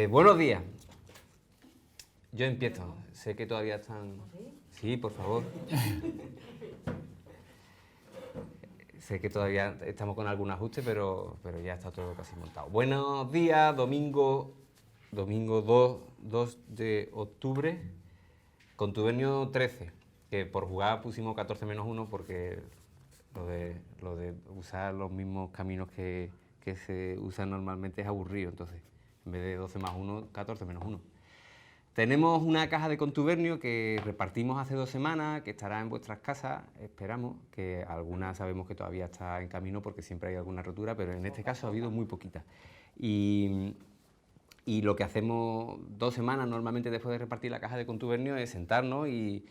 Buenos días. Yo empiezo. Sé que todavía están... Sí, por favor. Sé que todavía estamos con algún ajuste, pero ya está todo casi montado. Buenos días, domingo 2 de octubre, contubernio 13, que por jugar pusimos 14-1 porque lo de usar los mismos caminos que se usan normalmente es aburrido, entonces en vez de 12+1, 14-1. Tenemos una caja de contubernio que repartimos hace 2 semanas, que estará en vuestras casas, esperamos, que algunas sabemos que todavía está en camino porque siempre hay alguna rotura, pero en este caso ha habido muy poquitas. Y lo que hacemos 2 semanas normalmente después de repartir la caja de contubernio es sentarnos y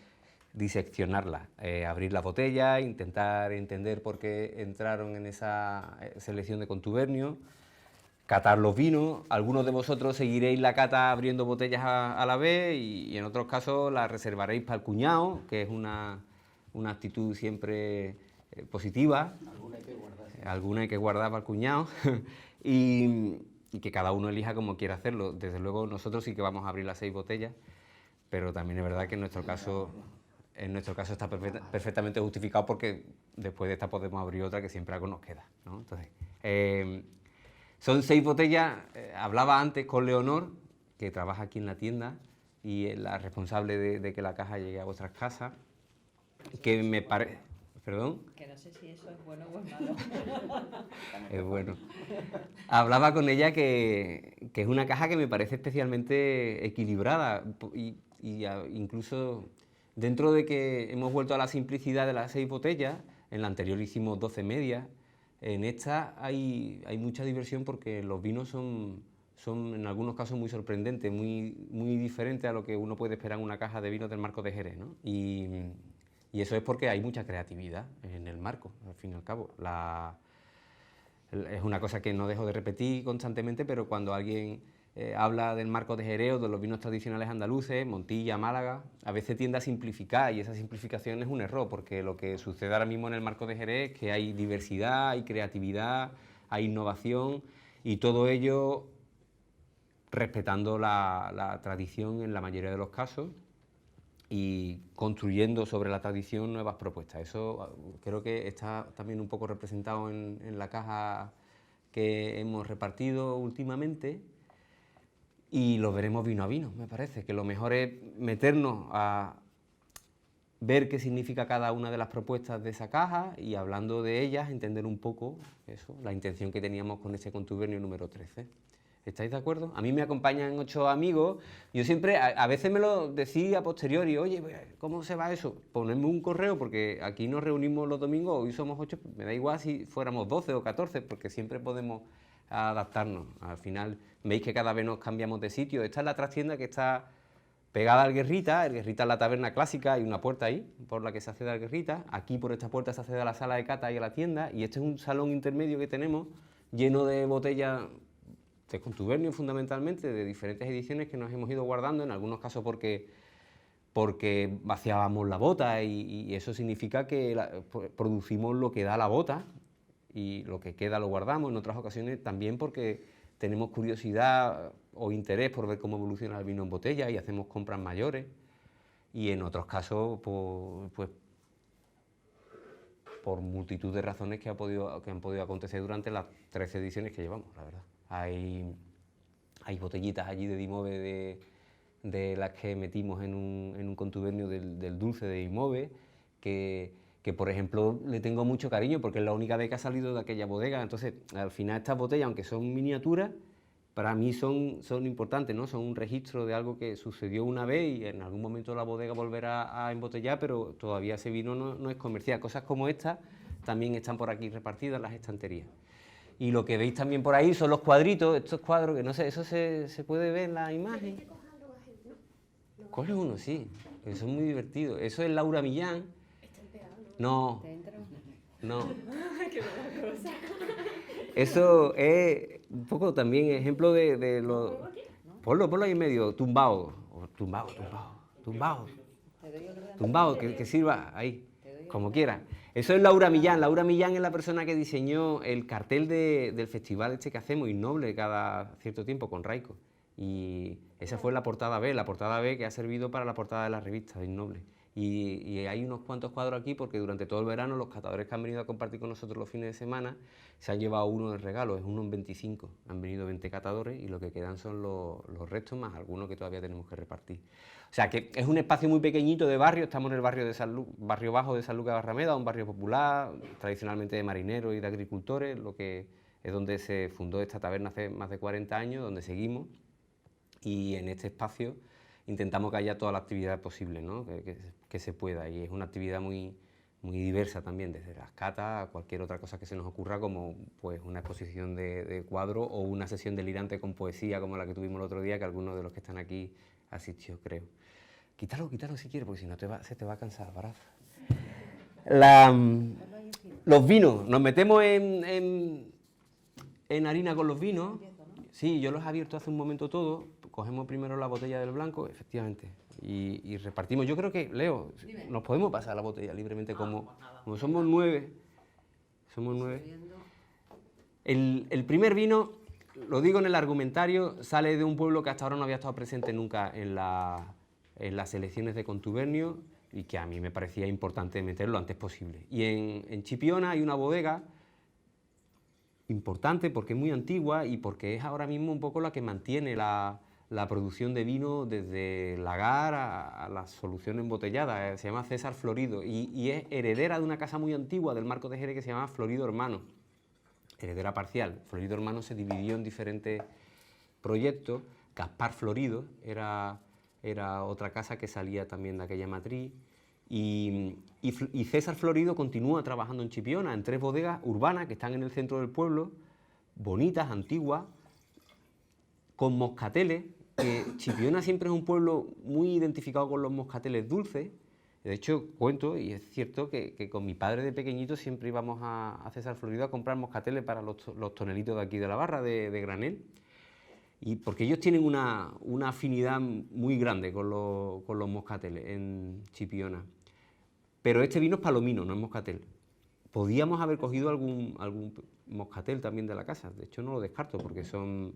diseccionarla, abrir la botella, intentar entender por qué entraron en esa selección de contubernio, catar los vinos. Algunos de vosotros seguiréis la cata abriendo botellas a la vez y en otros casos la reservaréis para el cuñado, que es una actitud siempre positiva. Alguna hay que guardar para el cuñado. y que cada uno elija como quiera hacerlo. Desde luego nosotros sí que vamos a abrir las 6 botellas, pero también es verdad que en nuestro caso está perfectamente justificado porque después de esta podemos abrir otra que siempre algo nos queda, ¿no? Entonces, son 6 botellas. Hablaba antes con Leonor, que trabaja aquí en la tienda y es la responsable de que la caja llegue a vuestras casas, que me parece... ¿Perdón? Que no sé si eso es bueno o es malo. Es bueno. Hablaba con ella que es una caja que me parece especialmente equilibrada incluso dentro de que hemos vuelto a la simplicidad de las 6 botellas, en la anterior hicimos 12 medias, en esta hay mucha diversión porque los vinos son en algunos casos muy sorprendentes, muy diferentes a lo que uno puede esperar en una caja de vinos del Marco de Jerez, ¿no? Y eso es porque hay mucha creatividad en el marco, al fin y al cabo. Es una cosa que no dejo de repetir constantemente, pero cuando alguien habla del Marco de Jerez o de los vinos tradicionales andaluces, Montilla, Málaga, a veces tiende a simplificar y esa simplificación es un error, porque lo que sucede ahora mismo en el Marco de Jerez es que hay diversidad, hay creatividad, hay innovación y todo ello respetando la tradición en la mayoría de los casos y construyendo sobre la tradición nuevas propuestas. Eso creo que está también un poco representado en la caja que hemos repartido últimamente y lo veremos vino a vino, me parece, que lo mejor es meternos a ver qué significa cada una de las propuestas de esa caja y hablando de ellas entender un poco eso, la intención que teníamos con ese contubernio número 13. ¿Estáis de acuerdo? A mí me acompañan 8 amigos. Yo siempre, a veces me lo decía a posteriori, oye, ¿cómo se va eso? Ponedme un correo porque aquí nos reunimos los domingos, hoy somos 8, me da igual si fuéramos 12 o 14, porque siempre podemos adaptarnos. Al final, veis que cada vez nos cambiamos de sitio. Esta es la trastienda que está pegada al Guerrita. El Guerrita es la taberna clásica, hay una puerta ahí por la que se accede al Guerrita. Aquí por esta puerta se accede a la sala de cata y a la tienda. Y este es un salón intermedio que tenemos lleno de botellas de contubernio fundamentalmente, de diferentes ediciones que nos hemos ido guardando, en algunos casos porque vaciábamos la bota y eso significa que producimos lo que da la bota y lo que queda lo guardamos, en otras ocasiones también porque tenemos curiosidad o interés por ver cómo evoluciona el vino en botella y hacemos compras mayores y en otros casos pues por multitud de razones que han podido acontecer durante las 13 ediciones que llevamos, la verdad. Hay botellitas allí de Dimove de las que metimos en un contubernio del dulce de Dimove, que por ejemplo le tengo mucho cariño porque es la única vez que ha salido de aquella bodega. Entonces, al final estas botellas, aunque son miniaturas, para mí son importantes, ¿no? Son un registro de algo que sucedió una vez y en algún momento la bodega volverá a embotellar, pero todavía ese vino no es comercial. Cosas como estas también están por aquí repartidas en las estanterías. Y lo que veis también por ahí son los cuadritos, estos cuadros que no sé, eso se puede ver en la imagen. Coge uno, sí, eso es muy divertido. Eso es Laura Millán. No, no. Eso es un poco también ejemplo de lo... Ponlo ahí en medio, tumbado, que sirva ahí, como quiera. Eso es Laura Millán. Laura Millán es la persona que diseñó el cartel del festival este que hacemos, Innoble, cada cierto tiempo con Raico. Y esa fue la portada B que ha servido para la portada de la revista de Innoble. Y hay unos cuantos cuadros aquí porque durante todo el verano los catadores que han venido a compartir con nosotros los fines de semana se han llevado uno de regalo, es uno en 25. Han venido 20 catadores y lo que quedan son los restos más algunos que todavía tenemos que repartir. O sea que es un espacio muy pequeñito de barrio, estamos en el barrio bajo de San Lucas de Barrameda, un barrio popular, tradicionalmente de marineros y de agricultores, lo que es donde se fundó esta taberna hace más de 40 años, donde seguimos, y en este espacio intentamos que haya toda la actividad posible, ¿no? que se pueda, y es una actividad muy diversa también, desde las catas a cualquier otra cosa que se nos ocurra, como pues una exposición de cuadros o una sesión delirante con poesía como la que tuvimos el otro día, que algunos de los que están aquí asistió, creo. Quítalo si quieres, porque si no se te va a cansar, Baraz. Los vinos, nos metemos en harina con los vinos. Sí, yo los he abierto hace un momento todo. Cogemos primero la botella del blanco, efectivamente, y repartimos. Yo creo que, Leo, nos podemos pasar la botella libremente como somos 9. Somos 9. El primer vino, lo digo en el argumentario, sale de un pueblo que hasta ahora no había estado presente nunca en las elecciones de contubernio y que a mí me parecía importante meterlo lo antes posible. Y en Chipiona hay una bodega importante porque es muy antigua y porque es ahora mismo un poco la que mantiene la producción de vino desde lagar a la solución embotellada. Se llama César Florido y es heredera de una casa muy antigua del Marcos de Jerez que se llama Florido Hermano, heredera parcial. Florido Hermano se dividió en diferentes proyectos. Gaspar Florido era otra casa que salía también de aquella matriz. Y César Florido continúa trabajando en Chipiona, en 3 bodegas urbanas que están en el centro del pueblo, bonitas, antiguas, con moscateles, que Chipiona siempre es un pueblo muy identificado con los moscateles dulces. De hecho, cuento, y es cierto, que con mi padre de pequeñito siempre íbamos a César Florido a comprar moscateles para los tonelitos de aquí de la barra, de granel. Y porque ellos tienen una afinidad muy grande con los moscateles en Chipiona. Pero este vino es palomino, no es moscatel. Podíamos haber cogido algún moscatel también de la casa, de hecho no lo descarto porque son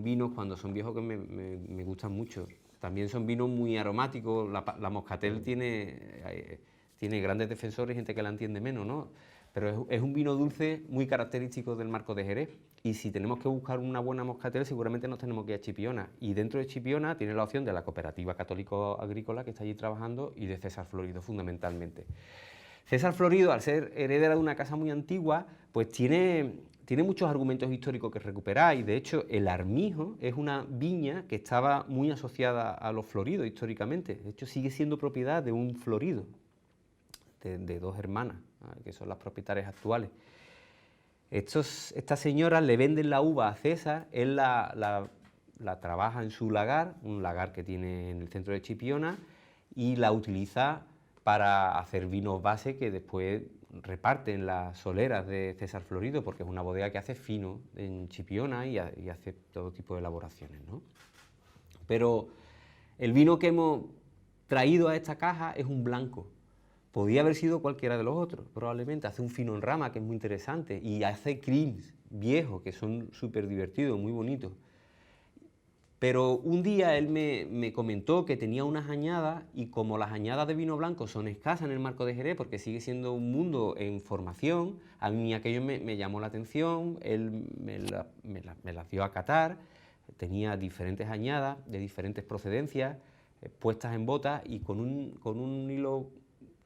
vinos cuando son viejos que me gustan mucho. También son vinos muy aromáticos, la moscatel tiene grandes defensores y gente que la entiende menos, ¿no? Pero es un vino dulce muy característico del Marcos de Jerez. Y si tenemos que buscar una buena moscatel, seguramente nos tenemos que ir a Chipiona. Y dentro de Chipiona tiene la opción de la Cooperativa Católico Agrícola, que está allí trabajando, y de César Florido, fundamentalmente. César Florido, al ser heredera de una casa muy antigua, pues tiene muchos argumentos históricos que recuperar. Y de hecho, el Armijo es una viña que estaba muy asociada a los Floridos históricamente. De hecho, sigue siendo propiedad de un Florido, de 2 hermanas, que son las propietarias actuales. Estas señoras le venden la uva a César, él la trabaja en su lagar, un lagar que tiene en el centro de Chipiona, y la utiliza para hacer vinos base que después reparte en las soleras de César Florido, porque es una bodega que hace fino en Chipiona y hace todo tipo de elaboraciones, ¿no? Pero el vino que hemos traído a esta caja es un blanco. Podía haber sido cualquiera de los otros, probablemente. Hace un fino en rama, que es muy interesante, y hace creams viejos, que son súper divertidos, muy bonitos. Pero un día él me comentó que tenía unas añadas, y como las añadas de vino blanco son escasas en el Marcos de Jerez, porque sigue siendo un mundo en formación, a mí aquello me llamó la atención, él me las dio a catar, tenía diferentes añadas de diferentes procedencias, puestas en botas y con un hilo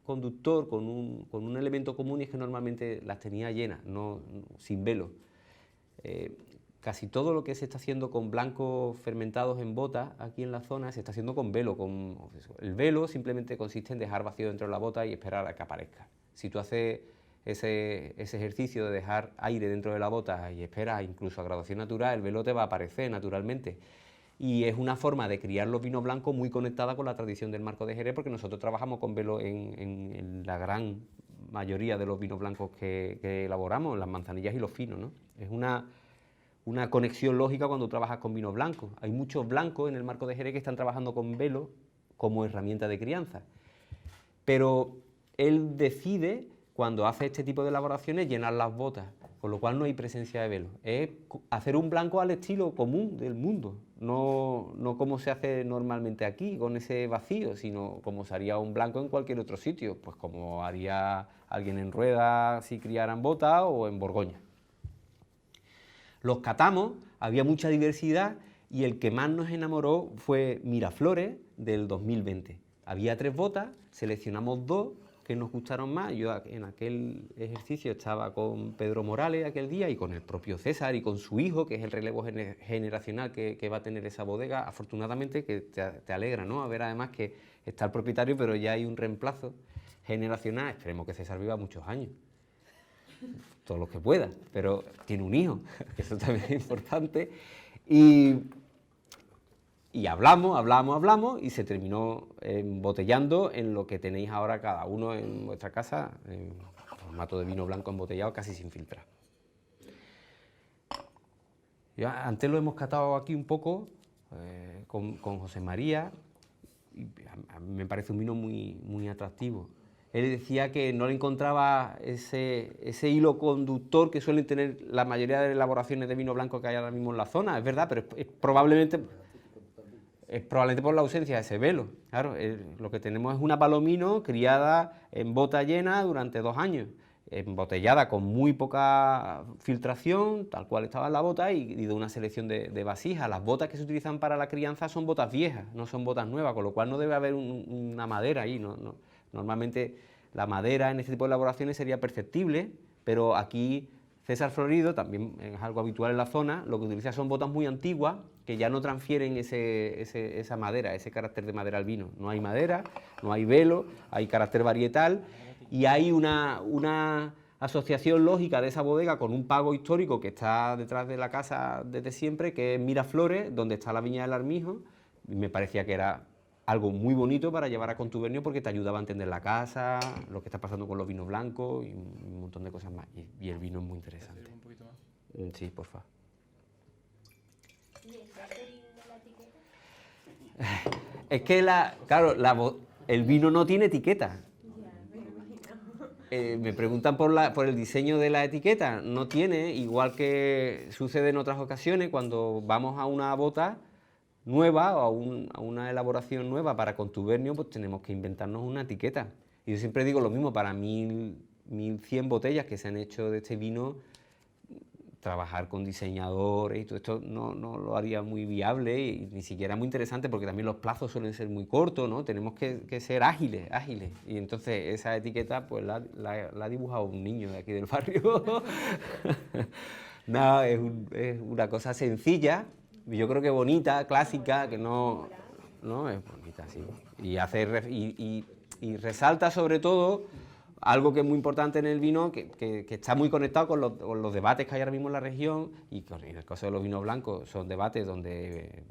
conductor, con un elemento común, y es que normalmente las tenía llenas, sin velo. Casi todo lo que se está haciendo con blancos fermentados en bota aquí en la zona se está haciendo con velo. El velo simplemente consiste en dejar vacío dentro de la bota y esperar a que aparezca. Si tú haces ese ejercicio de dejar aire dentro de la bota y esperas incluso a graduación natural, el velo te va a aparecer naturalmente. Y es una forma de criar los vinos blancos muy conectada con la tradición del Marcos de Jerez, porque nosotros trabajamos con velo en la gran mayoría de los vinos blancos que elaboramos, las manzanillas y los finos, ¿no? Es una conexión lógica cuando trabajas con vinos blancos. Hay muchos blancos en el Marcos de Jerez que están trabajando con velo como herramienta de crianza. Pero él decide, cuando hace este tipo de elaboraciones, llenar las botas con lo cual no hay presencia de velo. Es hacer un blanco al estilo común del mundo, no como se hace normalmente aquí, con ese vacío, sino como se haría un blanco en cualquier otro sitio, pues como haría alguien en Rueda si criaran bota o en Borgoña. Los catamos, había mucha diversidad y el que más nos enamoró fue Miraflores del 2020. Había 3 botas, seleccionamos 2 que nos gustaron más. Yo en aquel ejercicio estaba con Pedro Morales aquel día y con el propio César y con su hijo, que es el relevo generacional que va a tener esa bodega. Afortunadamente que te alegra, ¿no? A ver además que está el propietario, pero ya hay un reemplazo generacional. Esperemos que César viva muchos años, todos los que pueda, pero tiene un hijo, que eso también es importante. Y hablamos y se terminó embotellando en lo que tenéis ahora cada uno en vuestra casa, en formato de vino blanco embotellado casi sin filtrar. Antes lo hemos catado aquí un poco con José María y a mí me parece un vino muy atractivo. Él decía que no le encontraba ese hilo conductor que suelen tener la mayoría de elaboraciones de vino blanco que hay ahora mismo en la zona, es verdad, pero es probablemente por la ausencia de ese velo. Claro, lo que tenemos es una palomino criada en bota llena durante 2 años, embotellada con muy poca filtración, tal cual estaba en la bota, y de una selección de vasijas. Las botas que se utilizan para la crianza son botas viejas, no son botas nuevas, con lo cual no debe haber una madera ahí. Normalmente la madera en este tipo de elaboraciones sería perceptible, pero aquí César Florido, también es algo habitual en la zona, lo que utiliza son botas muy antiguas que ya no transfieren esa madera, ese carácter de madera al vino. No hay madera, no hay velo, hay carácter varietal y hay una asociación lógica de esa bodega con un pago histórico que está detrás de la casa desde siempre, que es Miraflores, donde está la viña del Armijo, y me parecía que era algo muy bonito para llevar a contubernio porque te ayudaba a entender la casa, lo que está pasando con los vinos blancos y un montón de cosas más. Y el vino es muy interesante. ¿Un poquito más? Sí, por favor. ¿Y el catering de la etiqueta? Es que, claro, el vino no tiene etiqueta. Me preguntan por el diseño de la etiqueta. No tiene, igual que sucede en otras ocasiones, cuando vamos a una bota nueva o a una elaboración nueva para contubernio, pues tenemos que inventarnos una etiqueta. Y yo siempre digo lo mismo, para 1100 botellas que se han hecho de este vino, trabajar con diseñadores y todo esto no lo haría muy viable y ni siquiera muy interesante porque también los plazos suelen ser muy cortos, ¿no? Tenemos que ser ágiles. Y entonces esa etiqueta pues la ha dibujado un niño de aquí del barrio. No, es una cosa sencilla, yo creo que bonita, clásica, que no es bonita, sí. Y resalta sobre todo algo que es muy importante en el vino, que está muy conectado con los debates que hay ahora mismo en la región, y en el caso de los vinos blancos son debates donde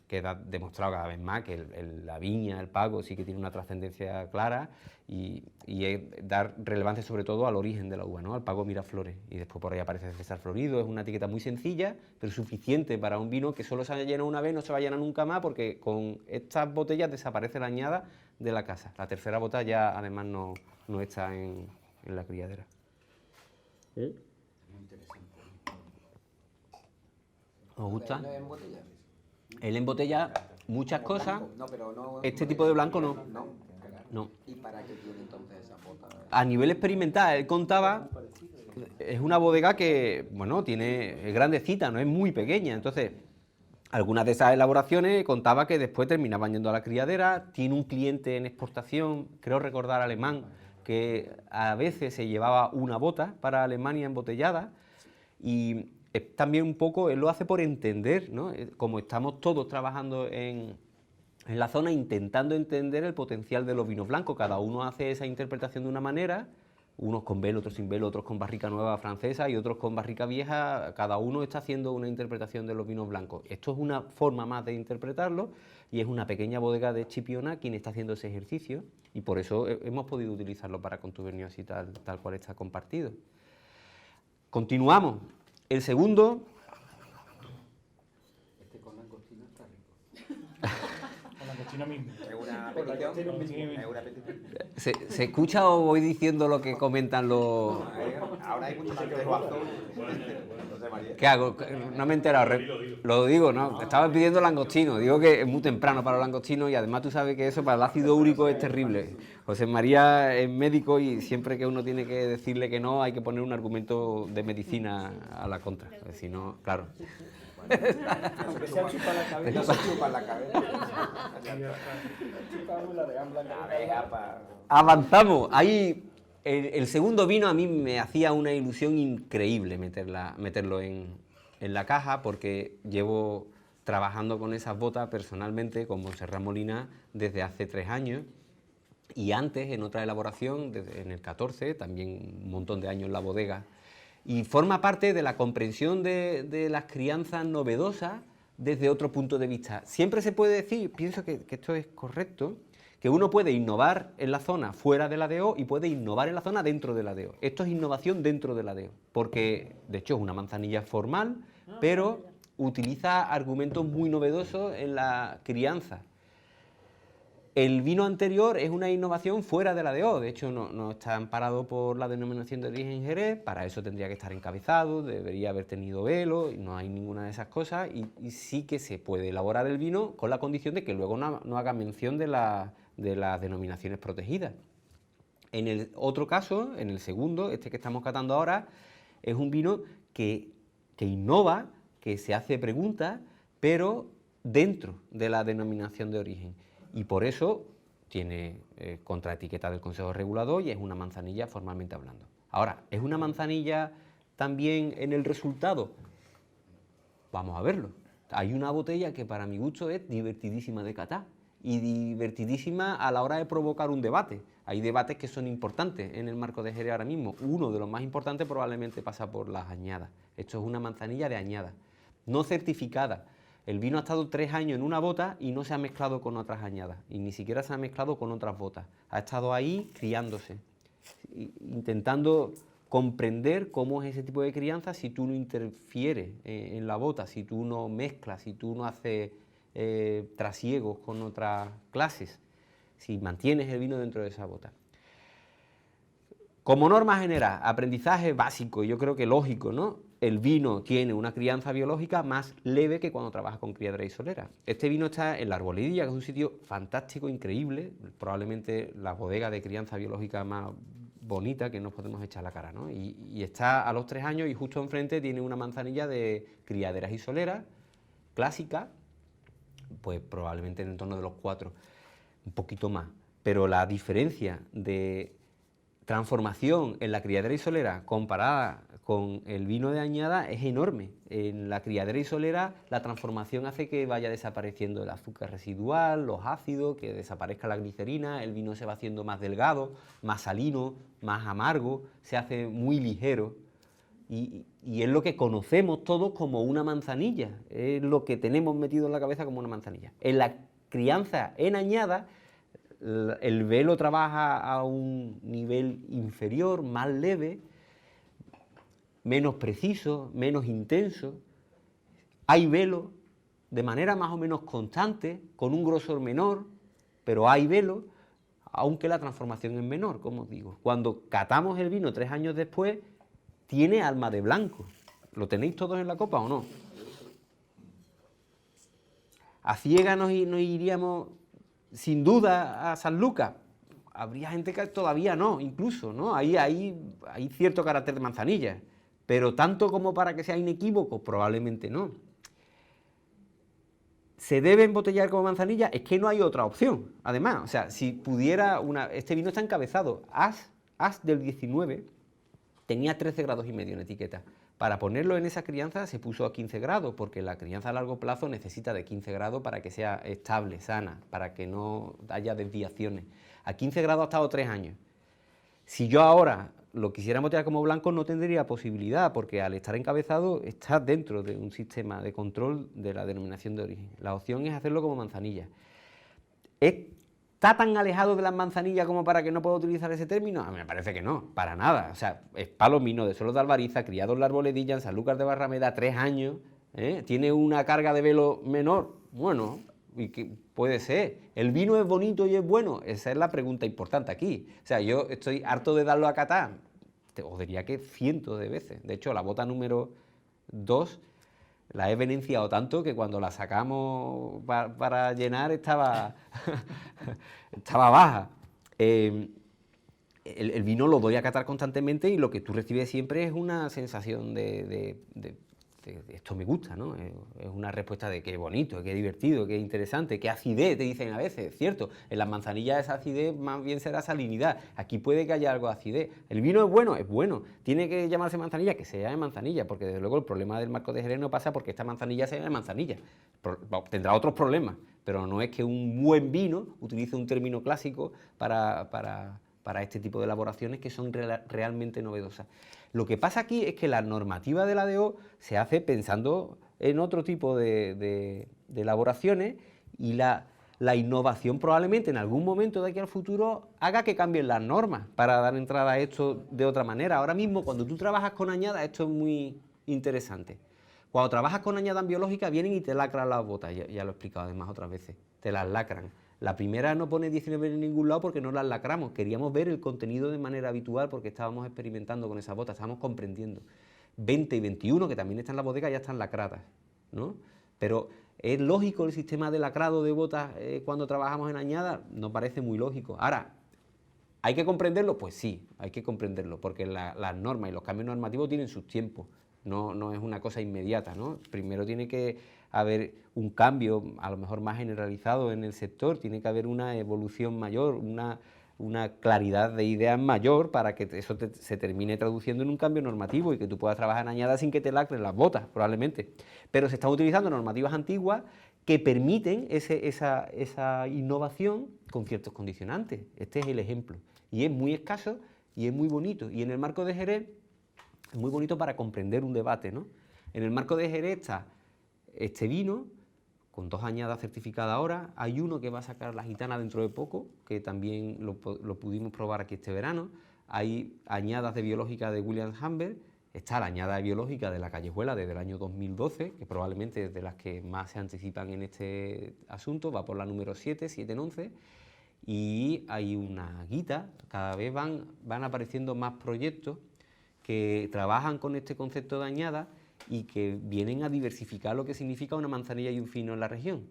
queda demostrado cada vez más que la viña, el pago, sí que tiene una trascendencia clara, y es dar relevancia sobre todo al origen de la uva, ¿no? Al pago Miraflores, y después por ahí aparece César Florido. Es una etiqueta muy sencilla, pero suficiente para un vino que solo se haya llenado una vez, no se va a llenar nunca más, porque con estas botellas desaparece la añada de la casa. La tercera bota ya además no está en la criadera. Muy interesante. ¿Os gusta? ¿Él embotella? Él embotella muchas ¿Como cosas. blanco? No, pero no. Este tipo de blanco no. No. ¿Y para qué tiene entonces esa bota? A nivel experimental, él contaba, es una bodega que, bueno, es grandecita, no es muy pequeña, entonces algunas de esas elaboraciones contaba que después terminaban yendo a la criadera. Tiene un cliente en exportación, creo recordar alemán, que a veces se llevaba una bota para Alemania embotellada, y también un poco, él lo hace por entender, ¿no? Como estamos todos trabajando en la zona, intentando entender el potencial de los vinos blancos, cada uno hace esa interpretación de una manera, unos con velo, otros sin velo, otros con barrica nueva francesa y otros con barrica vieja. Cada uno está haciendo una interpretación de los vinos blancos. Esto es una forma más de interpretarlo, y es una pequeña bodega de Chipiona quien está haciendo ese ejercicio, y por eso hemos podido utilizarlo para contubernio así tal cual está compartido. Continuamos. El segundo... Este con langostino está rico. langostino mismo. Es una Por langostino petición. mismo. Es una petición. ¿Se escucha o voy diciendo lo que comentan los...? Ahora hay mucho santejo azul. José María. ¿Qué hago? No me he enterado. Lo digo, ¿no? Estaba pidiendo langostino. Digo que es muy temprano para los langostinos y además tú sabes que eso para el ácido úrico es terrible. José María es médico y siempre que uno tiene que decirle que no hay que poner un argumento de medicina a la contra. Si no, claro. Aunque sea chupa la cabeza. No se chupa la cabeza. Chupamos la de gamba. La abeja para... Avanzamos. Ahí el segundo vino a mí me hacía una ilusión increíble meterlo en la caja porque llevo trabajando con esas botas personalmente con Montserrat Molina desde hace 3 años y antes en otra elaboración, en el 14, también un montón de años en la bodega. Y forma parte de la comprensión de las crianzas novedosas desde otro punto de vista. Siempre se puede decir, pienso que esto es correcto, que uno puede innovar en la zona fuera de la DO y puede innovar en la zona dentro de la DO. Esto es innovación dentro de la DO, porque de hecho es una manzanilla formal, pero utiliza argumentos muy novedosos en la crianza. El vino anterior es una innovación fuera de la DO, de hecho no está amparado por la denominación de origen Jerez, para eso tendría que estar encabezado, debería haber tenido velo, y no hay ninguna de esas cosas, y sí que se puede elaborar el vino con la condición de que luego no haga mención de las denominaciones protegidas. En el otro caso, en el segundo, este que estamos catando ahora, es un vino que innova, que se hace preguntas, pero dentro de la denominación de origen. Y por eso tiene contraetiqueta del Consejo Regulador y es una manzanilla formalmente hablando. Ahora, ¿es una manzanilla también en el resultado? Vamos a verlo. Hay una botella que para mi gusto es divertidísima de catar y divertidísima a la hora de provocar un debate. Hay debates que son importantes en el marco de Jerez ahora mismo. Uno de los más importantes probablemente pasa por las añadas. Esto es una manzanilla de añada, no certificada. El vino ha estado 3 años en una bota y no se ha mezclado con otras añadas, y ni siquiera se ha mezclado con otras botas. Ha estado ahí criándose, intentando comprender cómo es ese tipo de crianza si tú no interfieres en la bota, si tú no mezclas, si tú no haces trasiegos con otras clases, si mantienes el vino dentro de esa bota. Como norma general, aprendizaje básico, yo creo que lógico, ¿no? El vino tiene una crianza biológica más leve que cuando trabaja con criadera y solera. Este vino está en la Arboledilla, que es un sitio fantástico, increíble, probablemente la bodega de crianza biológica más bonita que nos podemos echar la cara, ¿no? Y está a los 3 años y justo enfrente tiene una manzanilla de criaderas y soleras, clásica, pues probablemente en el torno de los 4, un poquito más. Pero la diferencia de transformación en la criadera y solera comparada con el vino de añada es enorme. En la criadera y solera la transformación hace que vaya desapareciendo el azúcar residual, los ácidos, que desaparezca la glicerina, el vino se va haciendo más delgado, más salino, más amargo, se hace muy ligero y es lo que conocemos todos como una manzanilla, es lo que tenemos metido en la cabeza como una manzanilla. En la crianza en añada el velo trabaja a un nivel inferior, más leve, menos preciso, menos intenso. Hay velo de manera más o menos constante, con un grosor menor, pero hay velo, aunque la transformación es menor, como os digo. Cuando catamos el vino 3 años después, tiene alma de blanco. ¿Lo tenéis todos en la copa o no? A ciegas nos iríamos sin duda a San Lucas. Habría gente que todavía no, incluso, ¿no? Hay cierto carácter de manzanilla, pero tanto como para que sea inequívoco, probablemente no. ¿Se debe embotellar como manzanilla? Es que no hay otra opción. Además, o sea, si pudiera este vino está encabezado, As del 19, tenía 13,5 grados en etiqueta. Para ponerlo en esa crianza se puso a 15 grados, porque la crianza a largo plazo necesita de 15 grados para que sea estable, sana, para que no haya desviaciones. A 15 grados ha estado 3 años. Si yo ahora lo quisiera botear como blanco no tendría posibilidad, porque al estar encabezado está dentro de un sistema de control de la denominación de origen. La opción es hacerlo como manzanilla. ¿Está tan alejado de las manzanillas como para que no pueda utilizar ese término? A mí me parece que no, para nada. O sea, es palomino de suelos de Albariza, criado en la Arboledilla, en Sanlúcar de Barrameda, 3 años, ¿eh? Tiene una carga de velo menor. Bueno, Y que puede ser. ¿El vino es bonito y es bueno? Esa es la pregunta importante aquí. O sea, yo estoy harto de darlo a catar. Os diría que cientos de veces. De hecho, la bota número 2 la he venenciado tanto que cuando la sacamos para llenar estaba, estaba baja. El vino lo doy a catar constantemente y lo que tú recibes siempre es una sensación de esto me gusta, ¿no? Es una respuesta de qué bonito, qué divertido, qué interesante, qué acidez, te dicen a veces, ¿cierto? En las manzanillas esa acidez más bien será salinidad, aquí puede que haya algo de acidez. ¿El vino es bueno, tiene que llamarse manzanilla, que se llame manzanilla, porque desde luego el problema del marco de Jerez no pasa porque esta manzanilla se llame manzanilla, tendrá otros problemas, pero no es que un buen vino utilice un término clásico para este tipo de elaboraciones que son realmente novedosas. Lo que pasa aquí es que la normativa de la ADO se hace pensando en otro tipo de elaboraciones y la innovación probablemente en algún momento de aquí al futuro haga que cambien las normas para dar entrada a esto de otra manera. Ahora mismo, cuando tú trabajas con añadas, esto es muy interesante. Cuando trabajas con añadas biológicas, vienen y te lacran las botas, ya lo he explicado además otras veces, te las lacran. La primera no pone 19 en ningún lado porque no las lacramos, queríamos ver el contenido de manera habitual porque estábamos experimentando con esas botas, estábamos comprendiendo. 20 y 21, que también están en la bodega, ya están lacradas, ¿no? Pero ¿es lógico el sistema de lacrado de botas cuando trabajamos en añadas? No parece muy lógico. Ahora, ¿hay que comprenderlo? Pues sí, hay que comprenderlo, porque las normas y los cambios normativos tienen sus tiempos, no es una cosa inmediata, ¿no? Primero tiene que haber un cambio, a lo mejor más generalizado en el sector, tiene que haber una evolución mayor, una claridad de ideas mayor para que eso se termine traduciendo en un cambio normativo y que tú puedas trabajar en añadas sin que te lacren las botas, probablemente. Pero se están utilizando normativas antiguas que permiten esa innovación con ciertos condicionantes. Este es el ejemplo. Y es muy escaso y es muy bonito. Y en el marco de Jerez es muy bonito para comprender un debate, ¿no? En el marco de Jerez está este vino, con 2 añadas certificadas ahora. Hay uno que va a sacar la Gitana dentro de poco, que también lo pudimos probar aquí este verano. Hay añadas de biológica de William Humbert. Está la añada de biológica de la Callejuela desde el año 2012, que probablemente es de las que más se anticipan en este asunto, va por la número 7 en 11. Y hay una guita, cada vez van apareciendo más proyectos que trabajan con este concepto de añada y que vienen a diversificar lo que significa una manzanilla y un fino en la región.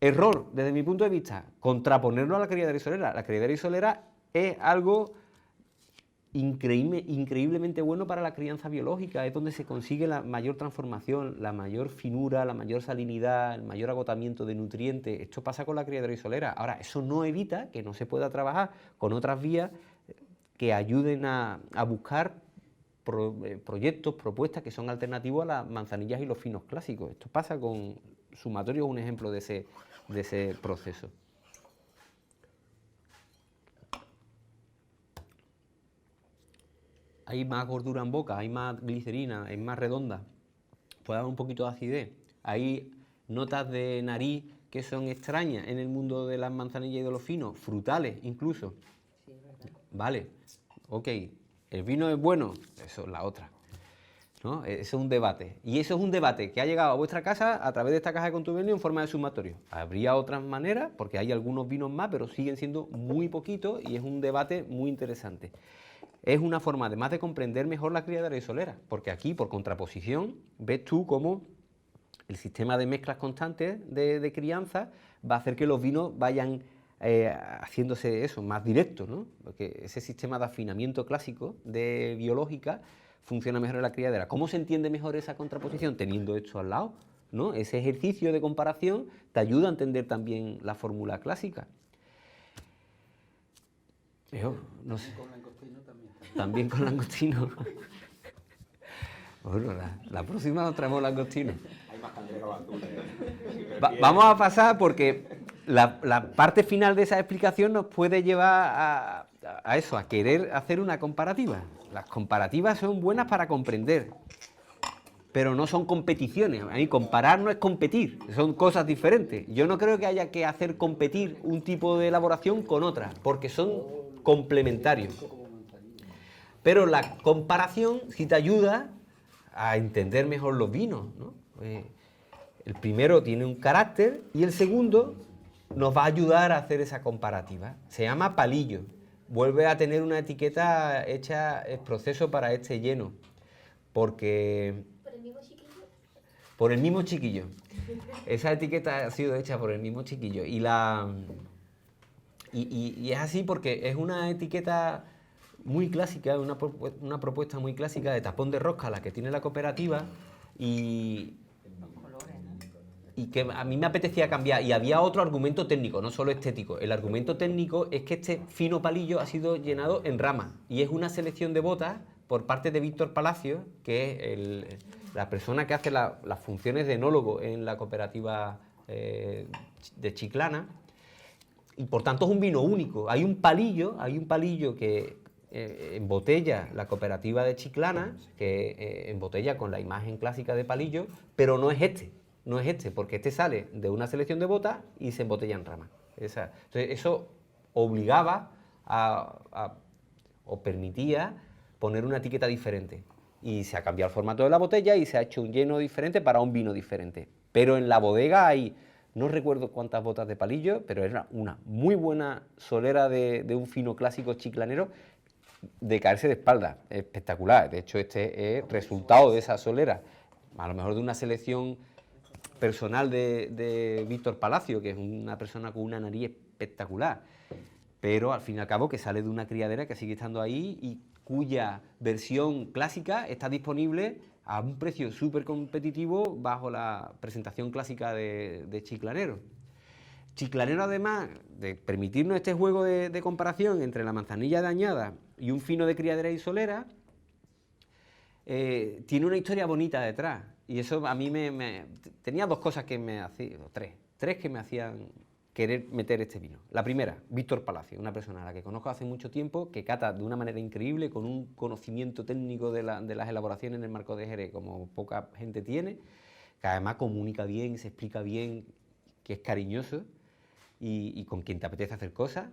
Error, desde mi punto de vista, contraponerlo a la criadera isolera. La criadera isolera es algo increíblemente bueno para la crianza biológica, es donde se consigue la mayor transformación, la mayor finura, la mayor salinidad, el mayor agotamiento de nutrientes. Esto pasa con la criadera isolera. Ahora, eso no evita que no se pueda trabajar con otras vías que ayuden a buscar proyectos, propuestas que son alternativos a las manzanillas y los finos clásicos. Esto pasa con Sumatorio, es un ejemplo de ese proceso. Hay más gordura en boca, hay más glicerina, es más redonda, puede haber un poquito de acidez. Hay notas de nariz que son extrañas en el mundo de las manzanillas y de los finos, frutales incluso. Sí, es verdad. Vale, ok. ¿El vino es bueno? Eso es la otra, ¿no? Eso es un debate. Y eso es un debate que ha llegado a vuestra casa a través de esta caja de contubernio en forma de sumatorio. Habría otras maneras, porque hay algunos vinos más, pero siguen siendo muy poquitos y es un debate muy interesante. Es una forma además de comprender mejor la criadera isolera, porque aquí, por contraposición, ves tú cómo el sistema de mezclas constantes de crianza va a hacer que los vinos vayan haciéndose eso, más directo, ¿no? Porque ese sistema de afinamiento clásico de biológica funciona mejor en la criadera. ¿Cómo se entiende mejor esa contraposición? Teniendo esto al lado, ¿no? Ese ejercicio de comparación te ayuda a entender también la fórmula clásica. Yo no sé. Con langostino también. También con langostino. Bueno, la próxima nos traemos langostino. Hay más cangrejos azules. Vamos a pasar porque la parte final de esa explicación nos puede llevar a eso, a querer hacer una comparativa. Las comparativas son buenas para comprender, pero no son competiciones. A mí comparar no es competir, son cosas diferentes. Yo no creo que haya que hacer competir un tipo de elaboración con otra, porque son complementarios. Pero la comparación sí te ayuda a entender mejor los vinos, ¿no? El primero tiene un carácter y el segundo nos va a ayudar a hacer esa comparativa. Se llama palillo. Vuelve a tener una etiqueta hecha el proceso para este lleno, porque... ¿Por el mismo chiquillo? Por el mismo chiquillo. Esa etiqueta ha sido hecha por el mismo chiquillo. Y es así porque es una etiqueta muy clásica, una propuesta muy clásica de tapón de rosca, la que tiene la cooperativa, y que a mí me apetecía cambiar. Y había otro argumento técnico, no solo estético. El argumento técnico es que este fino palillo ha sido llenado en rama, y es una selección de botas por parte de Víctor Palacio, que es la persona que hace las funciones de enólogo en la cooperativa de Chiclana, y por tanto es un vino único. Hay un palillo que embotella la cooperativa de Chiclana, que embotella con la imagen clásica de palillo, pero no es este, porque este sale de una selección de botas y se embotella en rama. Entonces eso obligaba o permitía poner una etiqueta diferente, y se ha cambiado el formato de la botella y se ha hecho un lleno diferente para un vino diferente. Pero en la bodega hay, no recuerdo cuántas botas de palillo, pero era una muy buena solera de un fino clásico chiclanero de caerse de espalda, espectacular. De hecho, este es resultado de esa solera, a lo mejor de una selección personal de Víctor Palacio, que es una persona con una nariz espectacular, pero al fin y al cabo que sale de una criadera que sigue estando ahí y cuya versión clásica está disponible a un precio súper competitivo bajo la presentación clásica de Chiclanero. Chiclanero, además de permitirnos este juego de comparación entre la manzanilla de añada y un fino de criadera y solera, tiene una historia bonita detrás. Y eso a mí tenía dos cosas que me hacían, tres que me hacían querer meter este vino. La primera, Víctor Palacio, una persona a la que conozco hace mucho tiempo, que cata de una manera increíble, con un conocimiento técnico de las elaboraciones en el marco de Jerez como poca gente tiene, que además comunica bien, se explica bien, que es cariñoso y con quien te apetece hacer cosas.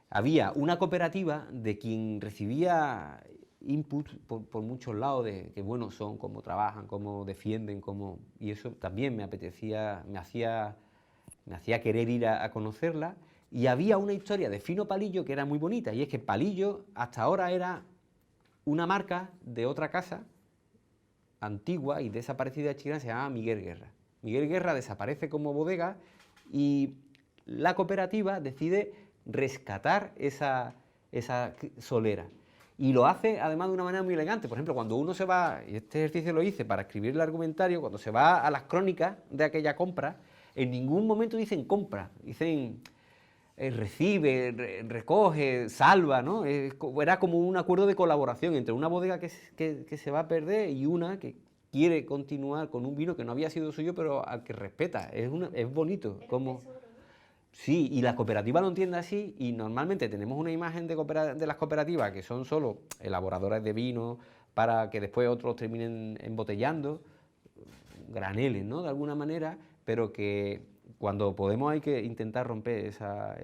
Había una cooperativa de quien recibía input por muchos lados de qué buenos son, cómo trabajan, cómo defienden, y eso también me apetecía, me hacía querer ir a conocerla. Y había una historia de Fino Palillo que era muy bonita, y es que Palillo hasta ahora era una marca de otra casa antigua y desaparecida de Chiclana, se llamaba Miguel Guerra. Miguel Guerra desaparece como bodega y la cooperativa decide rescatar esa solera. Y lo hace además de una manera muy elegante. Por ejemplo, cuando uno se va, y este ejercicio lo hice para escribir el argumentario, cuando se va a las crónicas de aquella compra, en ningún momento dicen compra, dicen recibe, recoge, salva, ¿no? Era como un acuerdo de colaboración entre una bodega que se va a perder y una que quiere continuar con un vino que no había sido suyo, pero al que respeta. Es bonito. Como... Sí, y la cooperativa lo entiende así, y normalmente tenemos una imagen de las cooperativas que son solo elaboradoras de vino para que después otros terminen embotellando, graneles, ¿no?, de alguna manera, pero que cuando podemos hay que intentar romper esa